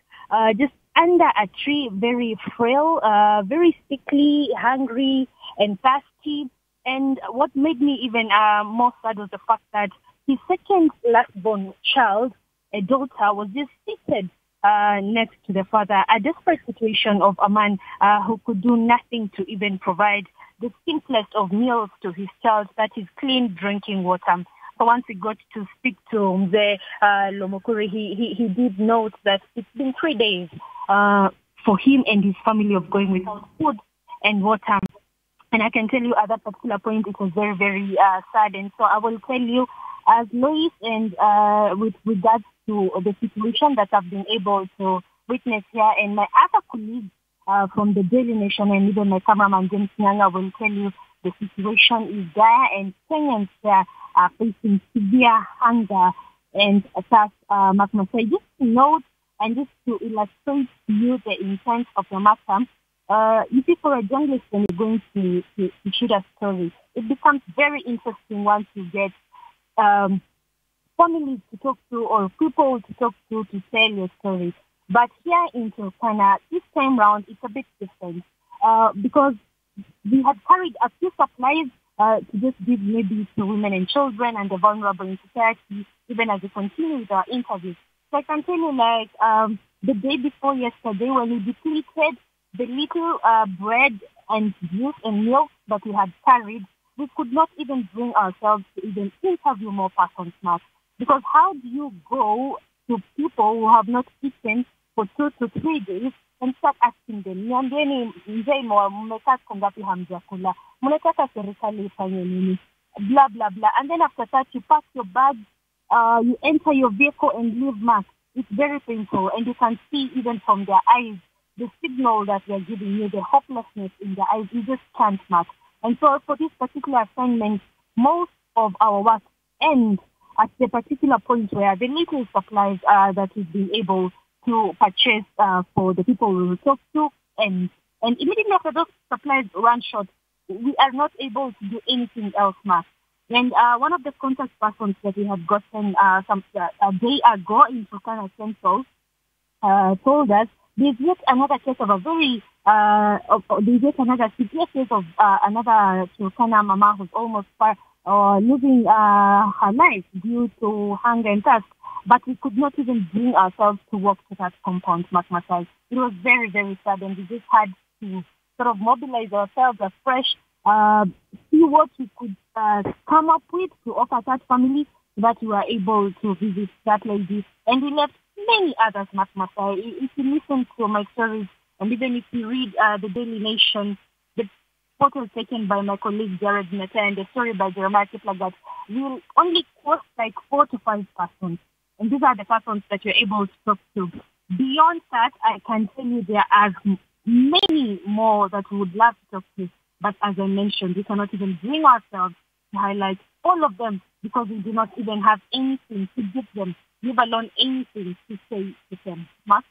S18: just under a tree, very frail, very sickly, hungry, and thirsty. And what made me even more sad was the fact that his second last-born child, a daughter, was just seated next to the father. A desperate situation of a man who could do nothing to even provide the simplest of meals to his child, that is clean drinking water. So once he got to speak to the Lomokuri, he did note that it's been 3 days for him and his family of going without food and water. And I can tell you at that particular point, it was very, very sad. And so I will tell you, as Lois, and with regards to the situation that I've been able to witness here, and my other colleagues from the Daily Nation and even my cameraman James Nyanga will tell you the situation is dire, and Kenyans here are facing severe hunger and thirst. Mark Masai, just to note and just to illustrate to you the intent of the matter, you see, for a journalist, when you're going to shoot a story, it becomes very interesting once you get families to talk to or people to talk to tell your story. But here in Turkana, this time round, it's a bit different because we had carried a few supplies to just give maybe to women and children and the vulnerable in society, even as we continue with our interviews. So I can tell you, like, the day before yesterday, when we depleted the little bread and juice and milk that we had carried, we could not even bring ourselves to even interview more persons now. Because how do you go to people who have not eaten for 2 to 3 days and start asking them, niambieni mzee mmekaa siku ngapi hamjakula, mnataka serikali ifanye nini, blah blah blah. And then after that, you pack your bag, you enter your vehicle and leave. Mark, it's very painful, and you can see even from their eyes the signal that they're giving you, the hopelessness in their eyes. You just can't, Mark. And so for this particular assignment, most of our work ends at the particular point where the little supplies that we've been able to purchase for the people we will talk to, and immediately after those supplies run short, we are not able to do anything else, Mark. And one of the contact persons that we had gotten a day ago in Turkana Central told us there's yet another case of there's yet another severe case of another Turkana mama who's almost losing her life due to hunger and thirst. But we could not even bring ourselves to walk to that compound, Mark Masai. It was very, very sad, and we just had to sort of mobilize ourselves afresh, see what we could come up with to offer that family, so that we were able to visit that lady. And we left many others, Mark Masai. If you listen to my stories, and even if you read the Daily Nation, the photos taken by my colleague Jared Meta and the story by Jeremiah Kiplagat will only quote like 4 to 5 persons. And these are the persons that you're able to talk to. Beyond that, I can tell you there are many more that we would love to talk to. But as I mentioned, we cannot even bring ourselves to highlight all of them because we do not even have anything to give them, leave alone anything to say to them. Mark?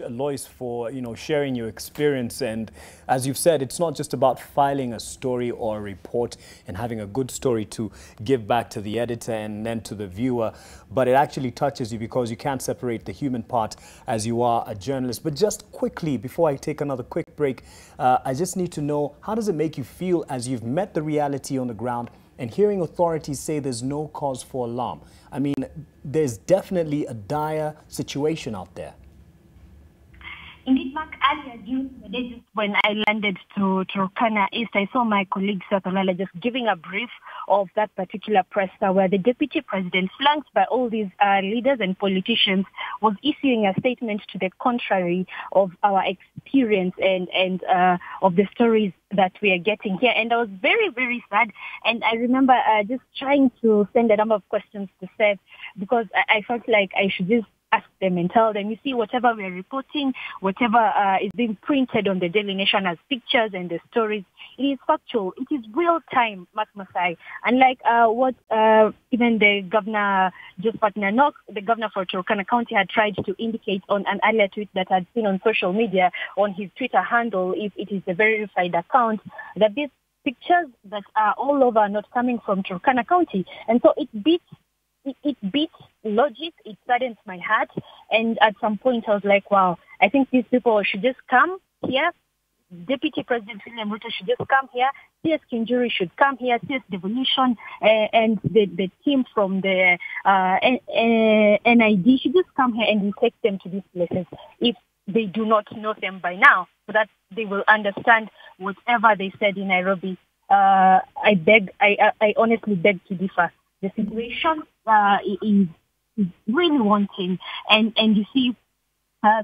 S1: Lois, for sharing your experience, and as you've said, it's not just about filing a story or a report and having a good story to give back to the editor and then to the viewer, but it actually touches you because you can't separate the human part as you are a journalist. But just quickly, before I take another quick break, I just need to know, how does it make you feel as you've met the reality on the ground and hearing authorities say there's no cause for alarm? I mean, there's definitely a dire situation out there.
S18: Indeed, Mark, earlier during the day, just when I landed to Turkana East, I saw my colleague Satolala just giving a brief of that particular presser where the deputy president, flanked by all these leaders and politicians, was issuing a statement to the contrary of our experience and of the stories that we are getting here. And I was very, very sad. And I remember just trying to send a number of questions to Seth because I felt like I should just ask them and tell them, you see, whatever we're reporting, whatever is being printed on the Daily Nation as pictures and the stories, it is factual. It is real time, Mark Masai. Unlike what even the governor, Josephat Nanok, the governor for Turkana County, had tried to indicate on an earlier tweet that had seen on social media on his Twitter handle, if it is a verified account, that these pictures that are all over are not coming from Turkana County. And so it beats logic. It saddens my heart. And at some point I was like, wow, I think these people should just come here. Deputy President William Ruto should just come here. CS Kinjuri should come here. CS Devolution and the team from the NID should just come here and we take them to these places if they do not know them by now, so that they will understand whatever they said in Nairobi. I honestly beg to differ. The situation is really wanting, and you see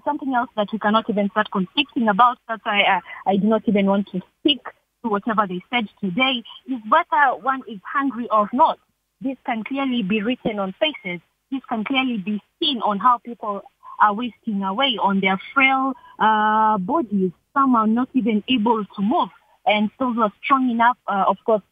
S18: something else that we cannot even start conflicting about. That's why I do not even want to speak to whatever they said today. Is whether one is hungry or not. This can clearly be written on faces. This can clearly be seen on how people are wasting away on their frail bodies. Some are not even able to move, and those are strong enough, of course,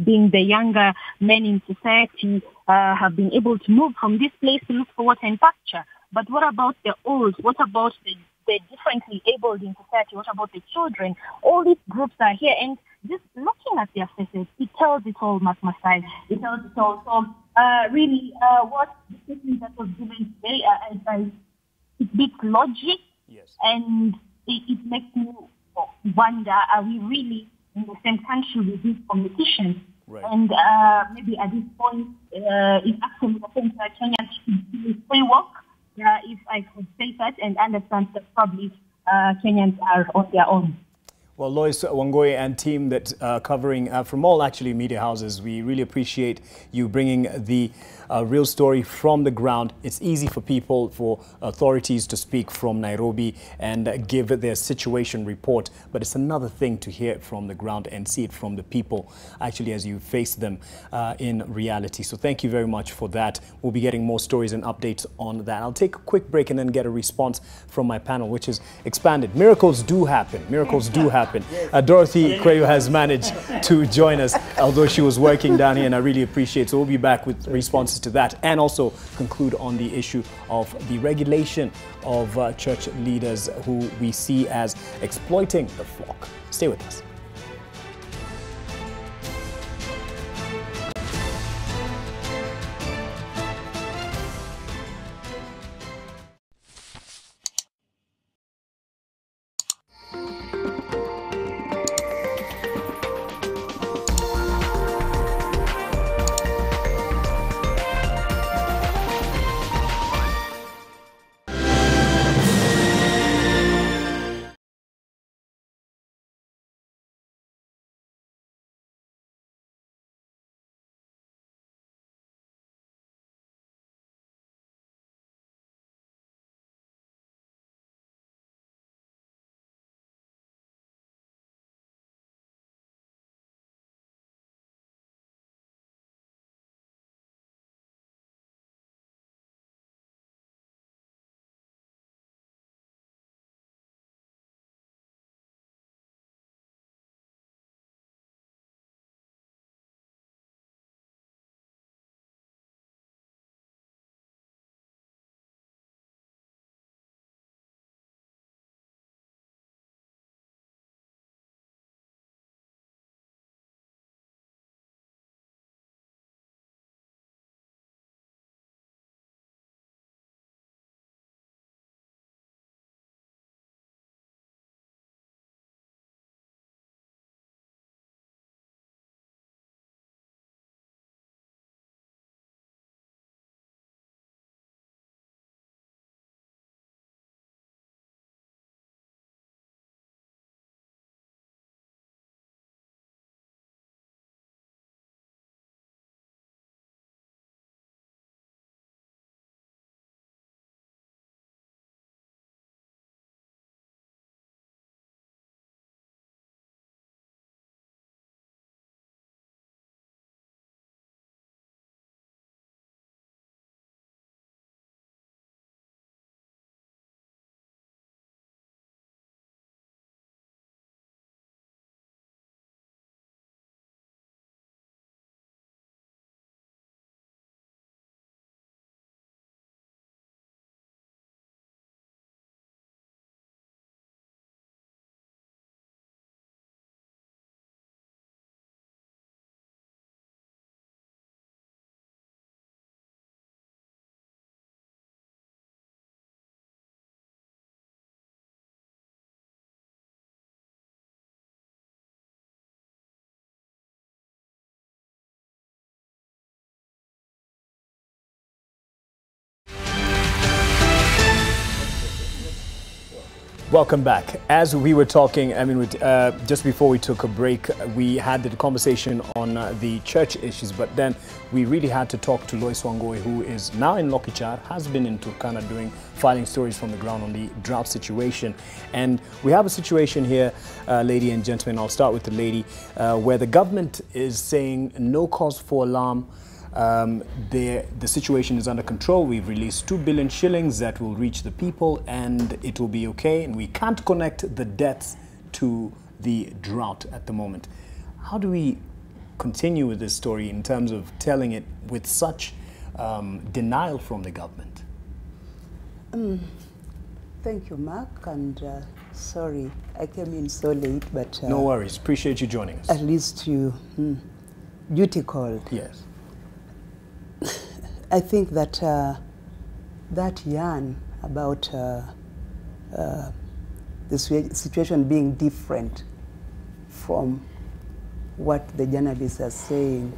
S18: being the younger men in society, have been able to move from this place to look for water and pasture. But what about the old? What about the differently abled in society? What about the children? All these groups are here, and just looking at their faces, it tells it all, Mark Masai. It tells it all. So, really, what the statement that was given today, it beats logic, yes, and it makes me wonder, are we really in the same country with these politicians? Right. And maybe at this point, it's actually the same Kenyans should do free work, if I could say that, and understand that probably Kenyans are on their own.
S1: Well, Lois Wangoi and team that covering from all actually media houses, we really appreciate you bringing the real story from the ground. It's easy for people, for authorities to speak from Nairobi and give their situation report, but it's another thing to hear it from the ground and see it from the people actually as you face them in reality. So thank you very much for that. We'll be getting more stories and updates on that. I'll take a quick break and then get a response from my panel, which is expanded. Miracles do happen. Miracles do happen. Dorothy Kweyo has managed to join us, although she was working down here, and I really appreciate it. So we'll be back with responses to that and also conclude on the issue of the regulation of church leaders who we see as exploiting the flock. Stay with us. Welcome back. As we were talking, just before we took a break, we had the conversation on the church issues, but then we really had to talk to Lois Wangoi, who is now in Lokichar, has been in Turkana filing stories from the ground on the drought situation. And we have a situation here, lady and gentlemen, I'll start with the lady, where the government is saying no cause for alarm. The situation is under control. We've released 2 billion shillings that will reach the people and it will be okay. And we can't connect the deaths to the drought at the moment. How do we continue with this story in terms of telling it with such denial from the government?
S19: Thank you, Mark, and sorry I came in so late, but...
S1: no worries. Appreciate you joining us.
S19: At least you duty called.
S1: Yes.
S19: I think that that yarn about the situation being different from what the journalists are saying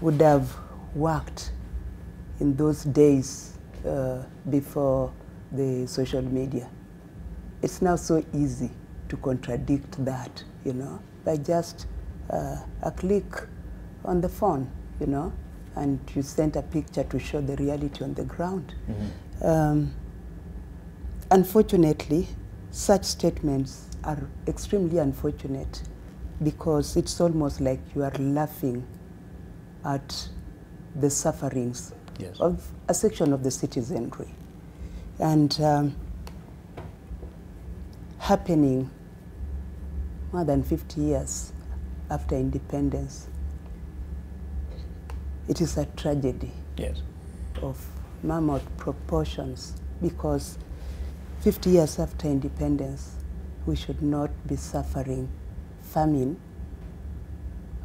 S19: would have worked in those days before the social media. It's now so easy to contradict that, by just a click on the phone, and you send a picture to show the reality on the ground. Unfortunately, such statements are extremely unfortunate because it's almost like you are laughing at the sufferings of a section of the citizenry. And happening more than 50 years after independence, it is a tragedy of mammoth proportions because 50 years after independence, we should not be suffering famine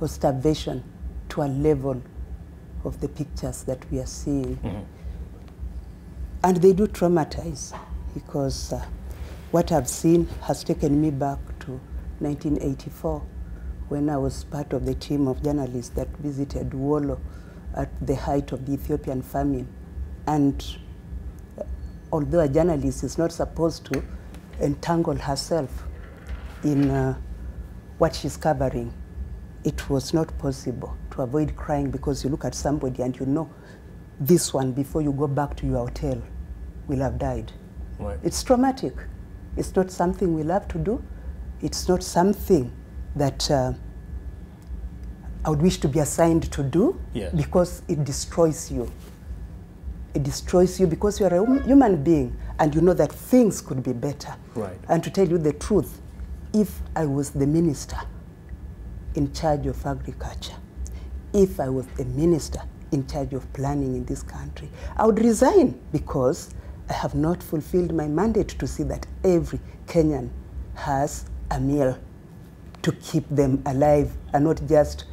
S19: or starvation to a level of the pictures that we are seeing. And they do traumatize because what I've seen has taken me back to 1984 when I was part of the team of journalists that visited Wolo at the height of the Ethiopian famine. And although a journalist is not supposed to entangle herself in what she's covering, it was not possible to avoid crying because you look at somebody and you know this one, before you go back to your hotel, will have died.
S1: Right.
S19: It's traumatic. It's not something we love to do. It's not something that I would wish to be assigned to do because it destroys you. It destroys you because you're a human being and you know that things could be better.
S1: Right.
S19: And to tell you the truth, if I was the minister in charge of agriculture, if I was a minister in charge of planning in this country, I would resign because I have not fulfilled my mandate to see that every Kenyan has a meal to keep them alive and not just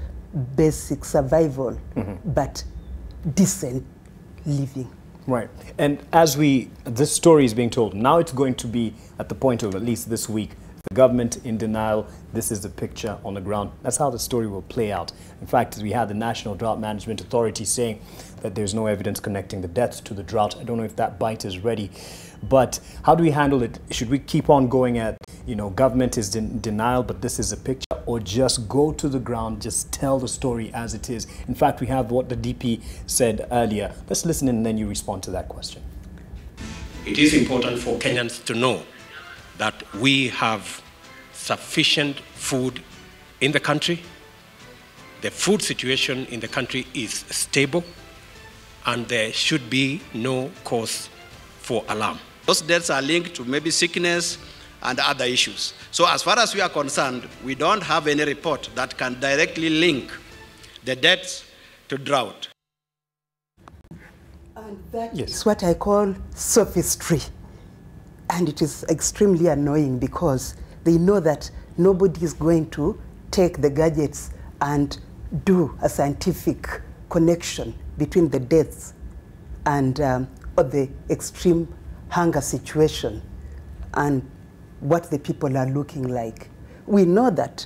S19: basic survival, but decent living.
S1: Right. And as this story is being told, now it's going to be at the point of at least this week, the government in denial, this is the picture on the ground. That's how the story will play out. In fact, we had the National Drought Management Authority saying that there's no evidence connecting the deaths to the drought. I don't know if that bite is ready, but how do we handle it? Should we keep on going at, government is in denial, but this is a picture, or just go to the ground, just tell the story as it is? In fact, we have what the DP said earlier. Let's listen and then you respond to that question.
S20: It is important for Kenyans to know that we have sufficient food in the country. The food situation in the country is stable and there should be no cause for alarm.
S21: Those deaths are linked to maybe sickness and other issues. So as far as we are concerned, we don't have any report that can directly link the deaths to drought.
S19: And that is what I call sophistry. And it is extremely annoying because they know that nobody is going to take the gadgets and do a scientific connection between the deaths and or the extreme hunger situation and what the people are looking like. We know that,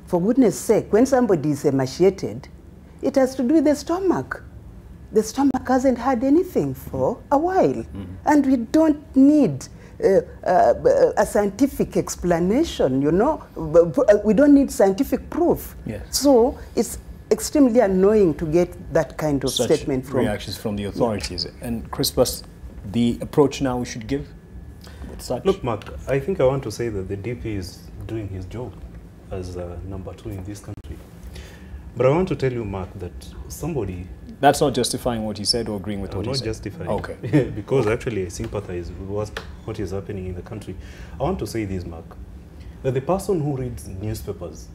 S19: for goodness sake, when somebody is emaciated, it has to do with the stomach. The stomach hasn't had anything for a while. And we don't need a scientific explanation, you know. We don't need scientific proof.
S1: Yes.
S19: So it's extremely annoying to get that kind of
S1: Such
S19: statement from
S1: reactions from the authorities. And Crispus, the approach now we should give with such.
S9: Look, Mark, I think I want to say that the DP is doing his job as number 2 in this country. But I want to tell you, Mark, that somebody...
S1: That's not justifying what he said or agreeing with
S9: I'm
S1: what he
S9: not
S1: said?
S9: justifying.
S1: Okay.
S9: Because actually I sympathize with what is happening in the country. I want to say this, Mark, that the person who reads newspapers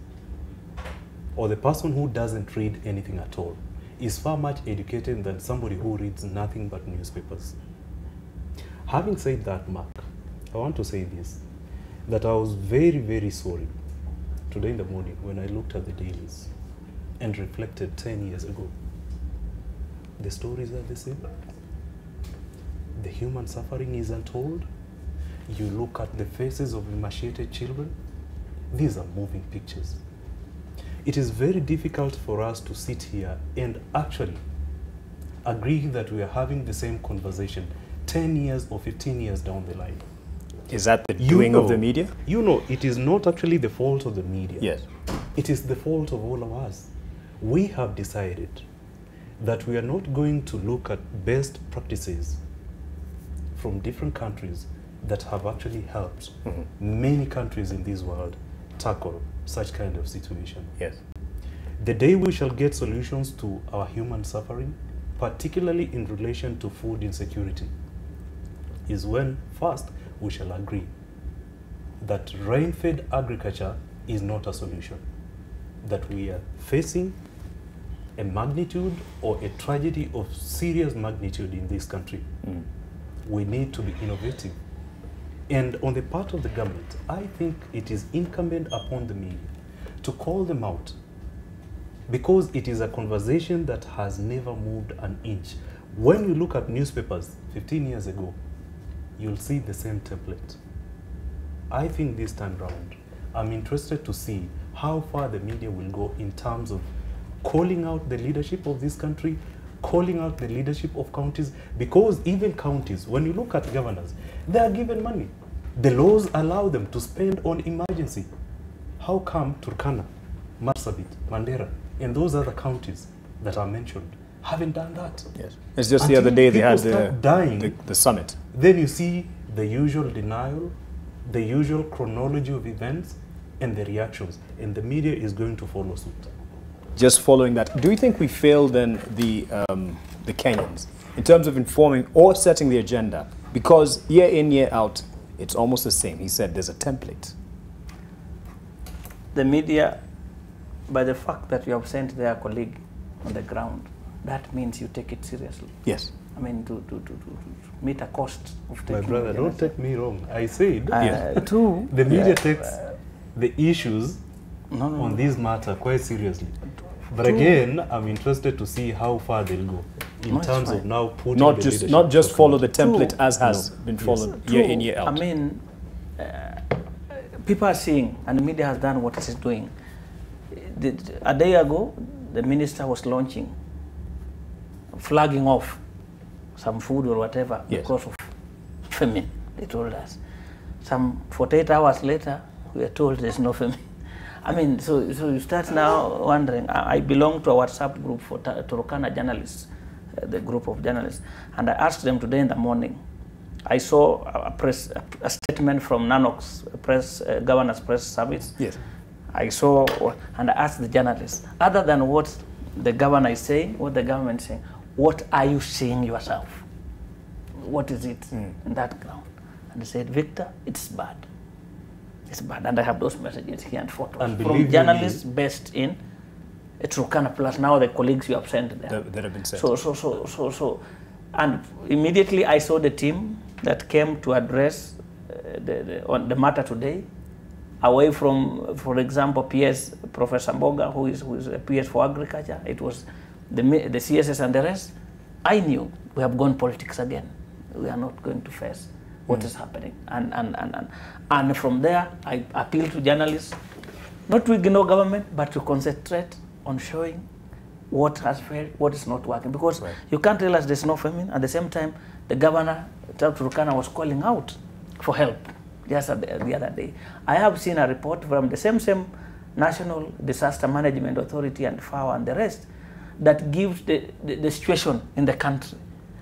S9: or the person who doesn't read anything at all is far much educated than somebody who reads nothing but newspapers. Having said that, Mark, I want to say this, that I was very, very sorry today in the morning when I looked at the dailies and reflected 10 years ago. The stories are the same. The human suffering is untold. You look at the faces of emaciated children. These are moving pictures. It is very difficult for us to sit here and actually agree that we are having the same conversation 10 years or 15 years down the line.
S1: Is that the doing of the media?
S9: You know, it is not actually the fault of the media.
S1: Yes.
S9: It is the fault of all of us. We have decided that we are not going to look at best practices from different countries that have actually helped many countries in this world tackle such kind of situation.
S1: Yes.
S9: The day we shall get solutions to our human suffering, particularly in relation to food insecurity, is when first we shall agree that rain-fed agriculture is not a solution, that we are facing a magnitude or a tragedy of serious magnitude in this country. We need to be innovative. And on the part of the government, I think it is incumbent upon the media to call them out, because it is a conversation that has never moved an inch. When you look at newspapers 15 years ago, you'll see the same template. I think this time round, I'm interested to see how far the media will go in terms of calling out the leadership of this country, calling out the leadership of counties, because even counties, when you look at governors, they are given money. The laws allow them to spend on emergency. How come Turkana, Marsabit, Mandera, and those other counties that are mentioned haven't done that?
S1: Yes. It's just the other day they had the summit.
S9: Then you see the usual denial, the usual chronology of events, and the reactions, and the media is going to follow suit.
S1: Just following that, do you think we failed then the Kenyans in terms of informing or setting the agenda? Because year in, year out, it's almost the same. He said there's a template.
S8: The media, by the fact that you have sent their colleague on the ground, that means you take it seriously.
S1: Yes.
S8: I mean, to meet a cost of taking.
S9: My brother, don't take me wrong. I said
S8: true.
S9: The media takes the issues on this matter quite seriously. But again, I'm interested to see how far they'll go in terms of now putting
S1: not just follow the template as has been followed year in, year out.
S8: I mean, people are seeing, and the media has done what it is doing. A day ago, the minister was launching, flagging off some food or whatever because of famine, they told us. Some 48 hours later, we are told there's no famine. I mean, so you start now wondering. I belong to a WhatsApp group for Turkana journalists, the group of journalists, and I asked them today in the morning. I saw a statement from NANOC's governor's press service.
S1: Yes.
S8: I saw, and I asked the journalists, other than what the governor is saying, what the government is saying, what are you seeing yourself? What is it in that ground? And they said, Victor, it's bad. It's bad. And I have those messages here and photos from journalists based in Turkana, plus now the colleagues you have sent there.
S1: That have been sent.
S8: So, and immediately I saw the team that came to address on the matter today, away from, for example, PS, Professor Mboga, who is a PS for agriculture. It was the CSS and the rest. I knew we have gone politics again. We are not going to face what is happening. And from there, I appeal to journalists, not to ignore government, but to concentrate on showing what has failed, what is not working. Because you can't tell us there's no famine. At the same time, the governor, Turkana, was calling out for help just the other day. I have seen a report from the same National Disaster Management Authority and FAO and the rest that gives the situation in the country.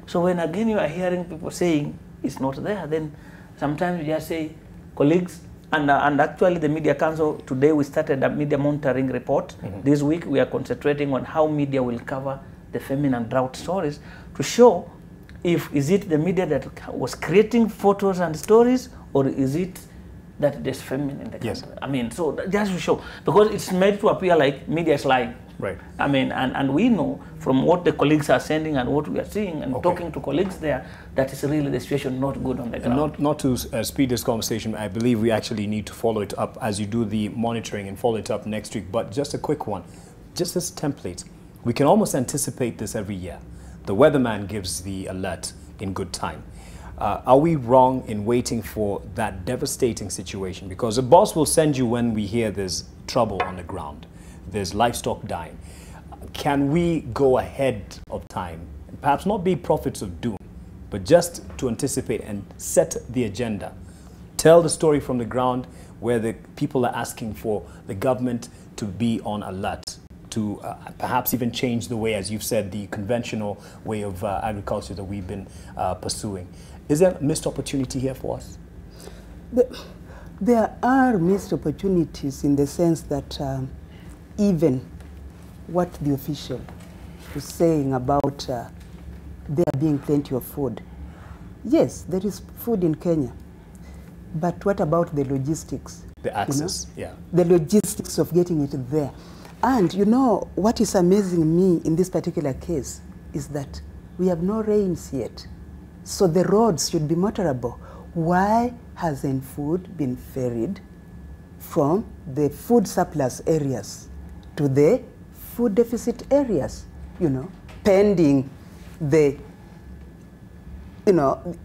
S8: So when again you are hearing people saying it's not there, then sometimes you just say, colleagues, and actually the Media Council, today we started a media monitoring report. This week we are concentrating on how media will cover the famine and drought stories to show is it the media that was creating photos and stories, or is it that there's famine in the country?
S1: Yes.
S8: I mean, so just to show, because it's made to appear like media is lying.
S1: Right.
S8: I mean, and we know from what the colleagues are sending and what we are seeing and talking to colleagues there, that is really the situation not good on the ground.
S1: And not to speed this conversation, I believe we actually need to follow it up as you do the monitoring and follow it up next week. But just a quick one, just this template. We can almost anticipate this every year. The weatherman gives the alert in good time. Are we wrong in waiting for that devastating situation? Because the boss will send you when we hear there's trouble on the ground, there's livestock dying. Can we go ahead of time and perhaps not be prophets of doom, but just to anticipate and set the agenda? Tell the story from the ground where the people are asking for the government to be on alert, to perhaps even change the way, as you've said, the conventional way of agriculture that we've been pursuing. Is there a missed opportunity here for us?
S19: There are missed opportunities in the sense that even what the official was saying about there being plenty of food. Yes, there is food in Kenya, but what about the logistics?
S1: The access, yeah.
S19: The logistics of getting it there. And you know, what is amazing me in this particular case is that we have no rains yet. So the roads should be motorable. Why hasn't food been ferried from the food surplus areas to the food deficit areas, you know, pending the, you know,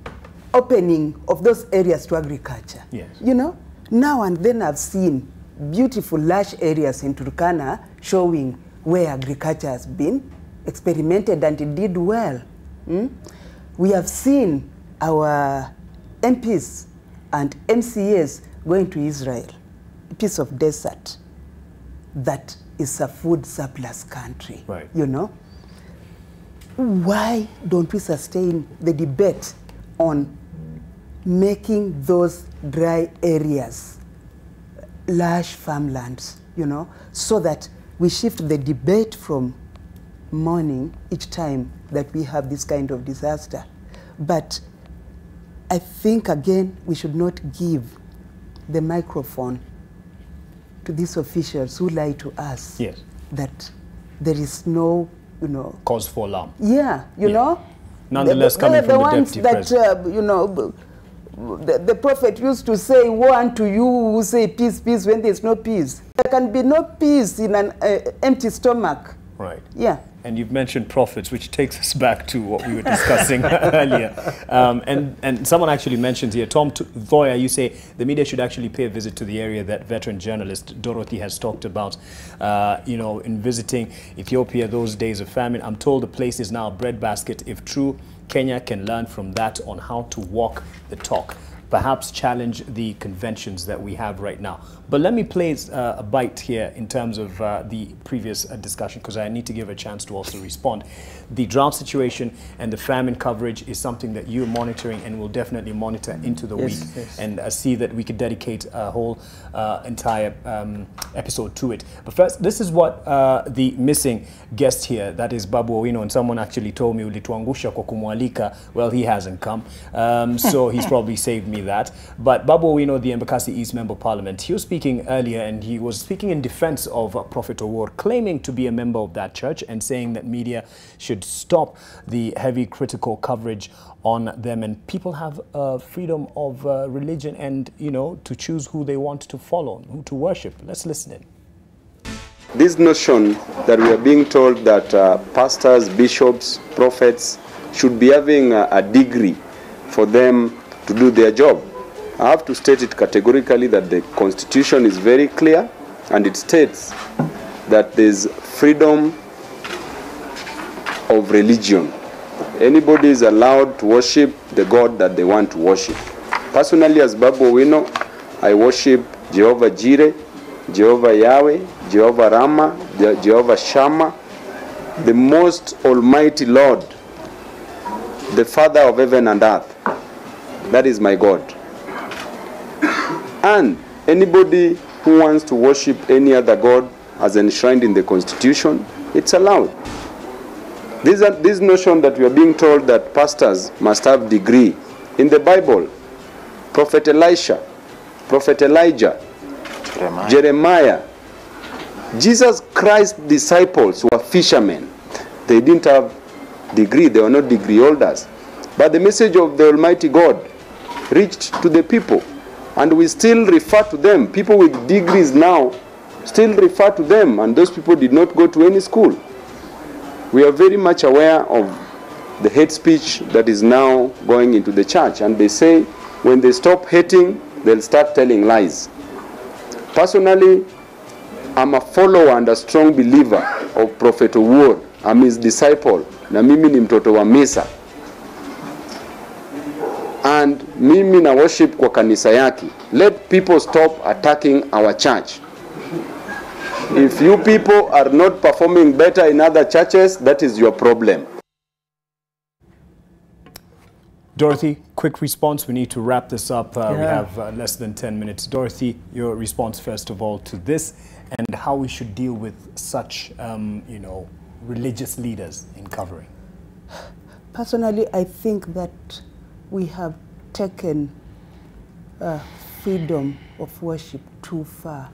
S19: opening of those areas to agriculture?
S1: Yes.
S19: You know, now and then I've seen beautiful lush areas in Turkana showing where agriculture has been experimented and it did well. We have seen our MPs and MCAs going to Israel, a piece of desert that is a food surplus country.
S1: Right.
S19: You know, why don't we sustain the debate on making those dry areas lush farmlands, you know, so that we shift the debate from mourning each time that we have this kind of disaster. But I think, again, we should not give the microphone to these officials who lie to us.
S1: Yes.
S19: That there is no, you know,
S1: cause for alarm.
S19: Yeah, you know.
S1: Nonetheless, coming from the deputy
S19: president. The ones that, you know, the prophet used to say, woe unto you who say peace, peace, when there's no peace. There can be no peace in an empty stomach.
S1: Right.
S19: Yeah.
S1: And you've mentioned prophets, which takes us back to what we were discussing earlier. And someone actually mentions here, Tom Thoya, you say the media should actually pay a visit to the area that veteran journalist Dorothy has talked about, you know, in visiting Ethiopia, those days of famine. I'm told the place is now a breadbasket. If true, Kenya can learn from that on how to walk the talk. Perhaps challenge the conventions that we have right now. But let me play a bite here in terms of the previous discussion, because I need to give a chance to also respond. The drought situation and the famine coverage is something that you're monitoring and will definitely monitor into the week and see that we could dedicate a whole entire episode to it. But first, this is what the missing guest here, that is Babu Owino, and someone actually told me ulituangusha kwa kumwalika. Well, he hasn't come, so he's probably saved me that. But Babu Owino, the Embakasi East Member of Parliament, he was speaking earlier, and he was speaking in defense of Prophet Owor, claiming to be a member of that church and saying that media should stop the heavy critical coverage on them, and people have freedom of religion and, you know, to choose who they want to follow, who to worship. Let's listen in.
S6: This notion that we are being told that pastors, bishops, prophets should be having a degree for them to do their job. I have to state it categorically that the Constitution is very clear, and it states that there is freedom of religion. Anybody is allowed to worship the God that they want to worship. Personally, as Babu Owino, I worship Jehovah Jireh, Jehovah Yahweh, Jehovah Rama, Jehovah Shammah, the most almighty Lord, the Father of heaven and earth. That is my God. And anybody who wants to worship any other God as enshrined in the Constitution, it's allowed. This notion that we are being told that pastors must have degree. In the Bible, Prophet Elisha, Prophet Elijah, Jeremiah, Jesus Christ's disciples were fishermen. They didn't have degree, they were not degree holders. But the message of the Almighty God reached to the people. And we still refer to them. People with degrees now still refer to them. And those people did not go to any school. We are very much aware of the hate speech that is now going into the church. And they say when they stop hating, they'll start telling lies. Personally, I'm a follower and a strong believer of Prophet Owuor. I'm his disciple. Na mimi ni mtoto wa Misa. And mimi na worship kwa kanisa yake. Let people stop attacking our church. If you people are not performing better in other churches, that is your problem.
S1: Dorothy, quick response. We need to wrap this up. We have less than 10 minutes. Dorothy, your response first of all to this and how we should deal with such, you know, religious leaders in covering.
S19: Personally, I think that we have taken freedom of worship too far,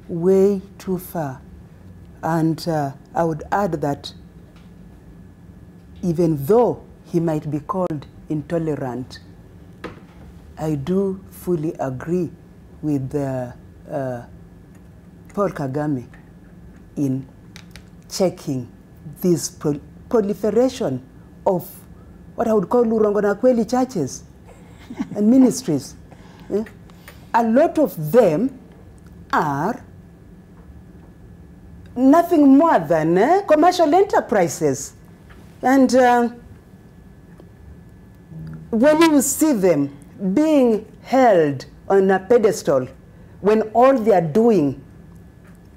S19: way too far. And I would add that even though he might be called intolerant, I do fully agree with Paul Kagame in checking this proliferation of what I would call Urongo na Kweli churches and ministries. A lot of them are nothing more than commercial enterprises. And when you see them being held on a pedestal, when all they are doing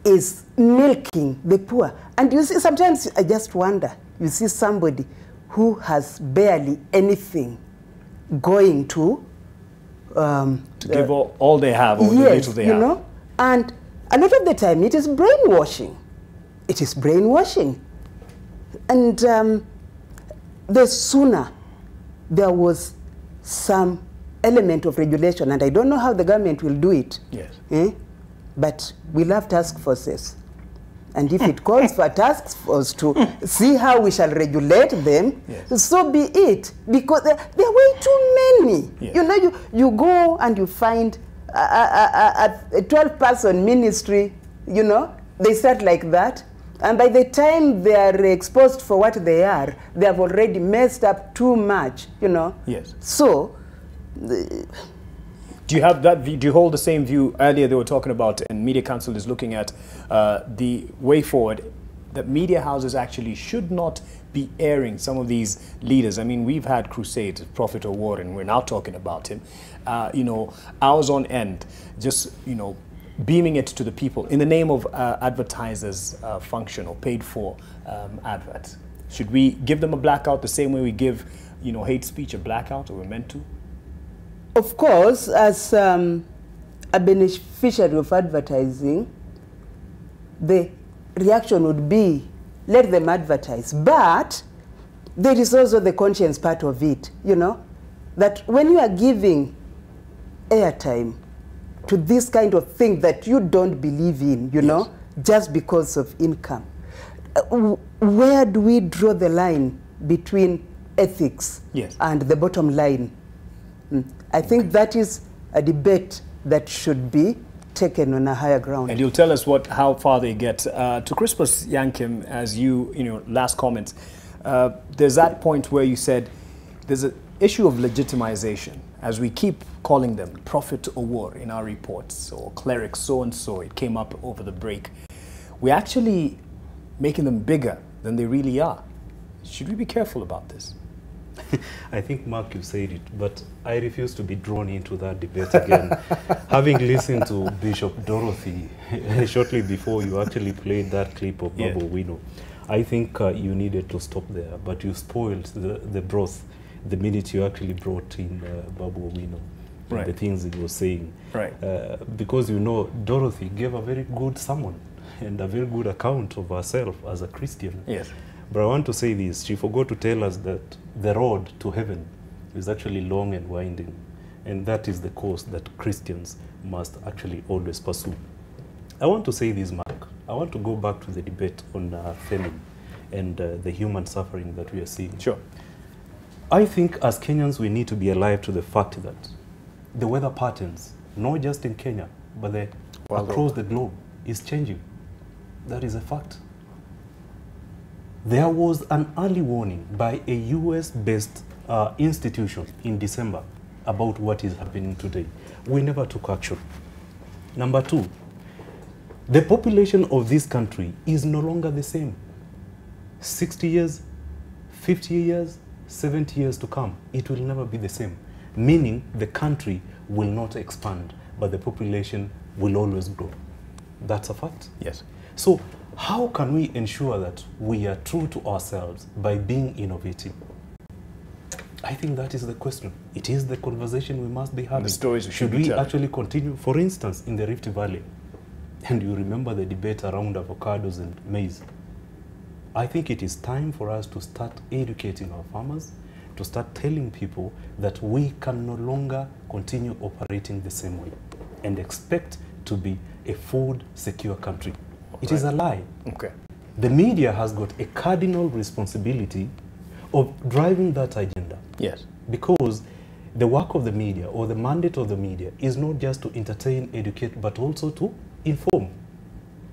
S19: is milking the poor. And you see, sometimes I just wonder, you see somebody who has barely anything going to
S1: give all they have, or the little they have.
S19: You know, and a lot of the time it is brainwashing. It is brainwashing. And the sooner there was some element of regulation, and I don't know how the government will do it.
S1: Yes.
S19: But we love task forces. And if it calls for a task force to see how we shall regulate them, so be it. Because there are way too many.
S1: Yes.
S19: You know, you go and you find a 12-person ministry, you know, they start like that. And by the time they are exposed for what they are, they have already messed up too much, you know.
S1: Yes.
S19: So,
S1: do you have that view? Do you hold the same view? Earlier they were talking about, and Media Council is looking at the way forward, that media houses actually should not be airing some of these leaders. I mean, we've had crusades, Prophet Owuor, and we're now talking about him, you know, hours on end, just, you know, beaming it to the people in the name of advertisers' function or paid for adverts. Should we give them a blackout the same way we give, you know, hate speech a blackout, or we're meant to?
S19: Of course, as a beneficiary of advertising, the reaction would be, let them advertise. But there is also the conscience part of it, you know, that when you are giving airtime to this kind of thing that you don't believe in, you know, just because of income, where do we draw the line between ethics and the bottom line? I think that is a debate that should be taken on a higher ground.
S1: And you'll tell us how far they get. To Crispus Yankim, as you know, last comments, there's that point where you said there's an issue of legitimization, as we keep calling them Prophet Owuor in our reports, or cleric so-and-so, it came up over the break. We're actually making them bigger than they really are. Should we be careful about this?
S9: I think, Mark, you said it, but I refuse to be drawn into that debate again. Having listened to Bishop Dorothy shortly before you actually played that clip of Babu Owino, I think you needed to stop there, but you spoiled the broth the minute you actually brought in Babu Owino. Right. The things he was saying.
S1: Right.
S9: Because, you know, Dorothy gave a very good sermon and a very good account of herself as a Christian.
S1: Yes.
S9: But I want to say this. She forgot to tell us that the road to heaven is actually long and winding. And that is the course that Christians must actually always pursue. I want to say this, Mark. I want to go back to the debate on famine and the human suffering that we are seeing.
S1: Sure.
S9: I think as Kenyans, we need to be alive to the fact that the weather patterns, not just in Kenya, but across the globe, is changing. That is a fact. There was an early warning by a US-based institution in December about what is happening today. We never took action. Number two, the population of this country is no longer the same. 60 years, 50 years, 70 years to come, it will never be the same. Meaning the country will not expand, but the population will always grow. That's a fact.
S1: Yes.
S9: So how can we ensure that we are true to ourselves by being innovative? I think that is the question. It is the conversation we must be having.
S1: The stories
S9: should we actually continue? For instance, in the Rift Valley, and you remember the debate around avocados and maize. I think it is time for us to start educating our farmers, to start telling people that we can no longer continue operating the same way and expect to be a food secure country. It is a lie.
S1: Okay.
S9: The media has got a cardinal responsibility of driving that agenda.
S1: Yes.
S9: Because the work of the media or the mandate of the media is not just to entertain, educate, but also to inform.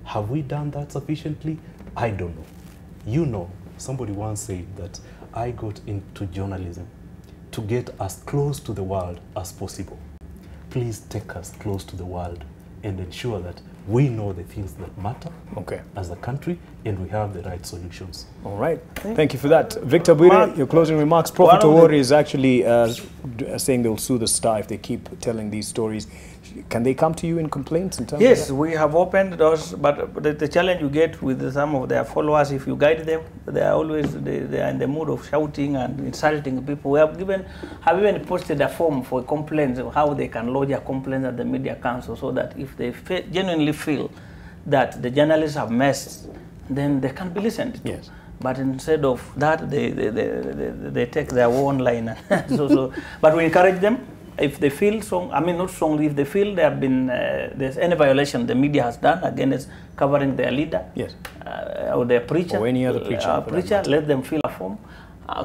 S9: Have we done that sufficiently? I don't know. You know, somebody once said that I got into journalism to get as close to the world as possible. Please take us close to the world and ensure that we know the things that matter as a country and we have the right solutions.
S1: All right. Thank you for that. Victor Bwire, your closing remarks. Prophet Owori is actually saying they'll sue the Star if they keep telling these stories. Can they come to you in complaints in terms of
S8: Yes,
S1: that?
S8: we have opened doors, but the challenge you get with some of their followers, if you guide them, they are always they are in the mood of shouting and insulting people. We have even posted a form for complaints of how they can lodge a complaint at the Media Council, so that if they genuinely feel that the journalists have messed, then they can be listened to.
S1: Yes.
S8: But instead of that, they take their own line. But we encourage them. If they feel not strongly, if they feel there have been there's any violation the media has done against covering their leader,
S1: yes,
S8: or their preacher,
S1: or any other preacher,
S8: let them fill a form,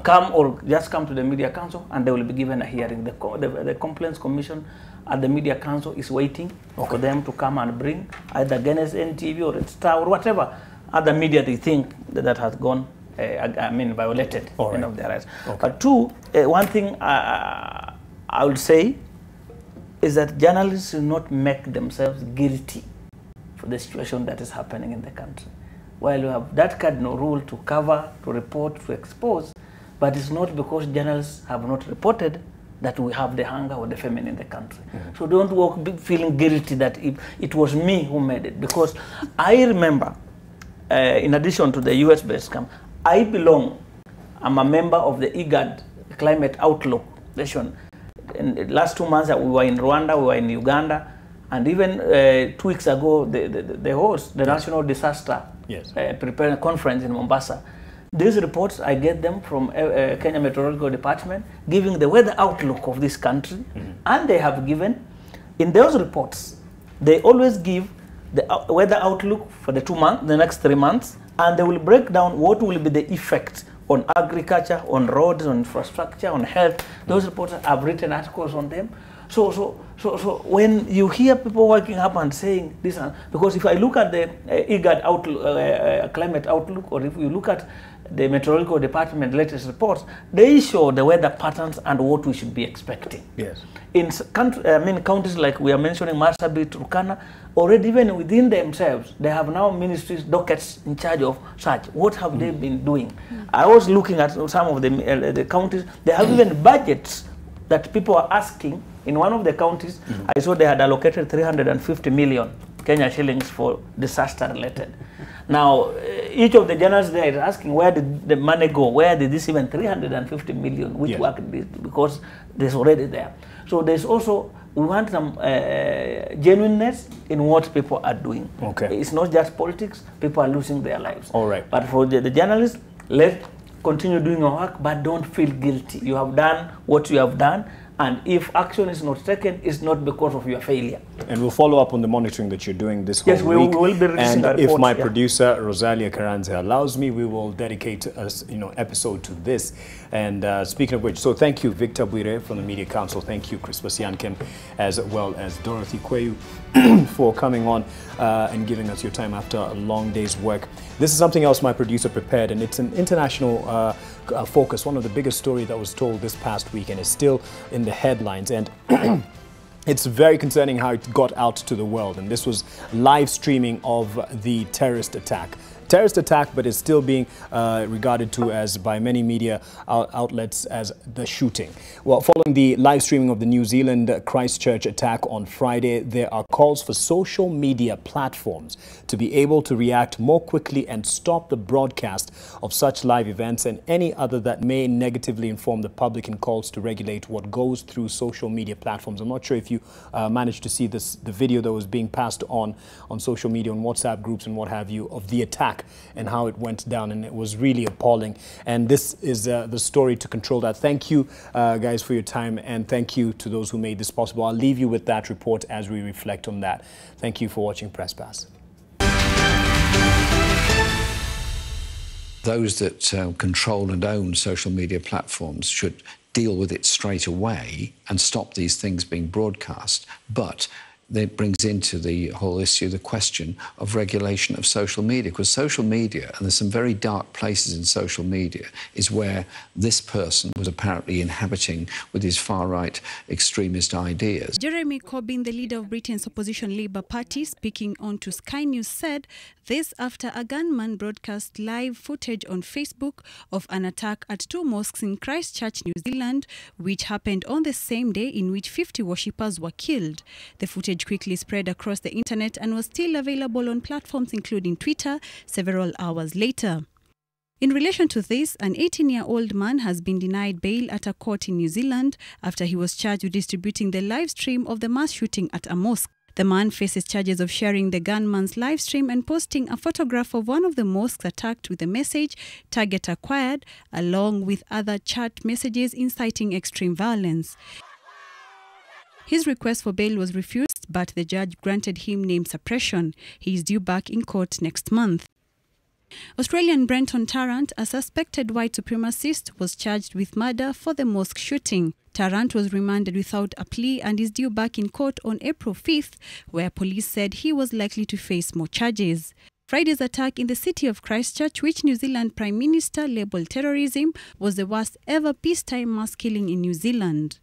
S8: come to the Media Council, and they will be given a hearing. The Complaints Commission at the Media Council is waiting for them to come and bring either against NTV or Star or whatever other media they think that has gone, violated any of their rights. But two, one thing I would say is that journalists should not make themselves guilty for the situation that is happening in the country. While you have that cardinal rule to cover, to report, to expose, but it's not because journalists have not reported that we have the hunger or the famine in the country. So don't walk feeling guilty that it was me who made it. Because I remember, in addition to the US-based camp, I'm a member of the IGAD Climate Outlook Nation. In the last 2 months, we were in Rwanda, we were in Uganda, and even 2 weeks ago, the host, the National Disaster Preparedness Conference in Mombasa. These reports, I get them from Kenya Meteorological Department, giving the weather outlook of this country, and they have given, in those reports, they always give the weather outlook for the next 3 months, and they will break down what will be the effect on agriculture, on roads, on infrastructure, on health. Those reporters have written articles on them. So when you hear people waking up and saying this, because if I look at the IGAD outlook, climate outlook, or if you look at the meteorological department latest reports, they show the weather patterns and what we should be expecting.
S1: Yes.
S8: In counties like we are mentioning, Masai, Turkana, already even within themselves, they have now ministries, dockets in charge of such. What have they been doing? I was looking at some of the counties, they have even budgets that people are asking. In one of the counties, I saw they had allocated 350 million Kenya shillings for disaster related. Now, each of the journalists there is asking, where did the money go? Where did this even 350 million, which work did? Because there's already there. So there's also, we want some genuineness in what people are doing.
S1: Okay.
S8: It's not just politics, people are losing their lives.
S1: All right.
S8: But for the journalists, let's continue doing your work, but don't feel guilty. You have done what you have done. And if action is not taken, it's not because of your failure.
S1: And we'll follow up on the monitoring that you're doing this whole
S8: week.
S1: Yes,
S8: we will be releasing
S1: and
S8: reports,
S1: if my producer, Rosalia Karanze, allows me, we will dedicate a episode to this. And speaking of which, so thank you, Victor Bwire from the Media Council. Thank you, Crispus Yankem, as well as Dorothy Kweyu, for coming on and giving us your time after a long day's work. This is something else my producer prepared, and it's an international focus, one of the biggest stories that was told this past week and is still in the headlines. And it's very concerning how it got out to the world. And this was live streaming of the terrorist attack. Terrorist attack, but is still being regarded to as by many media outlets as the shooting. Well, following the live streaming of the New Zealand Christchurch attack on Friday, there are calls for social media platforms to be able to react more quickly and stop the broadcast of such live events and any other that may negatively inform the public, and calls to regulate what goes through social media platforms. I'm not sure if you managed to see the video that was being passed on social media, on WhatsApp groups and what have you, of the attack and how it went down, and it was really appalling. And this is the story to control that. Thank you, guys, for your time, and thank you to those who made this possible. I'll leave you with that report as we reflect on that. Thank you for watching Press Pass.
S7: Those that control and own social media platforms should deal with it straight away and stop these things being broadcast. But that brings into the whole issue the question of regulation of social media, because social media, and there's some very dark places in social media, is where this person was apparently inhabiting with his far-right extremist ideas.
S22: Jeremy Corbyn, the leader of Britain's opposition Labour Party, speaking on to Sky News, said this after a gunman broadcast live footage on Facebook of an attack at 2 mosques in Christchurch, New Zealand, which happened on the same day in which 50 worshippers were killed. The footage quickly spread across the internet and was still available on platforms including Twitter several hours later. In relation to this, an 18-year-old man has been denied bail at a court in New Zealand after he was charged with distributing the live stream of the mass shooting at a mosque. The man faces charges of sharing the gunman's live stream and posting a photograph of one of the mosques attacked with the message "Target acquired," along with other chat messages inciting extreme violence. His request for bail was refused, but the judge granted him name suppression. He is due back in court next month. Australian Brenton Tarrant, a suspected white supremacist, was charged with murder for the mosque shooting. Tarrant was remanded without a plea and is due back in court on April 5th, where police said he was likely to face more charges. Friday's attack in the city of Christchurch, which New Zealand Prime Minister labelled terrorism, was the worst ever peacetime mass killing in New Zealand.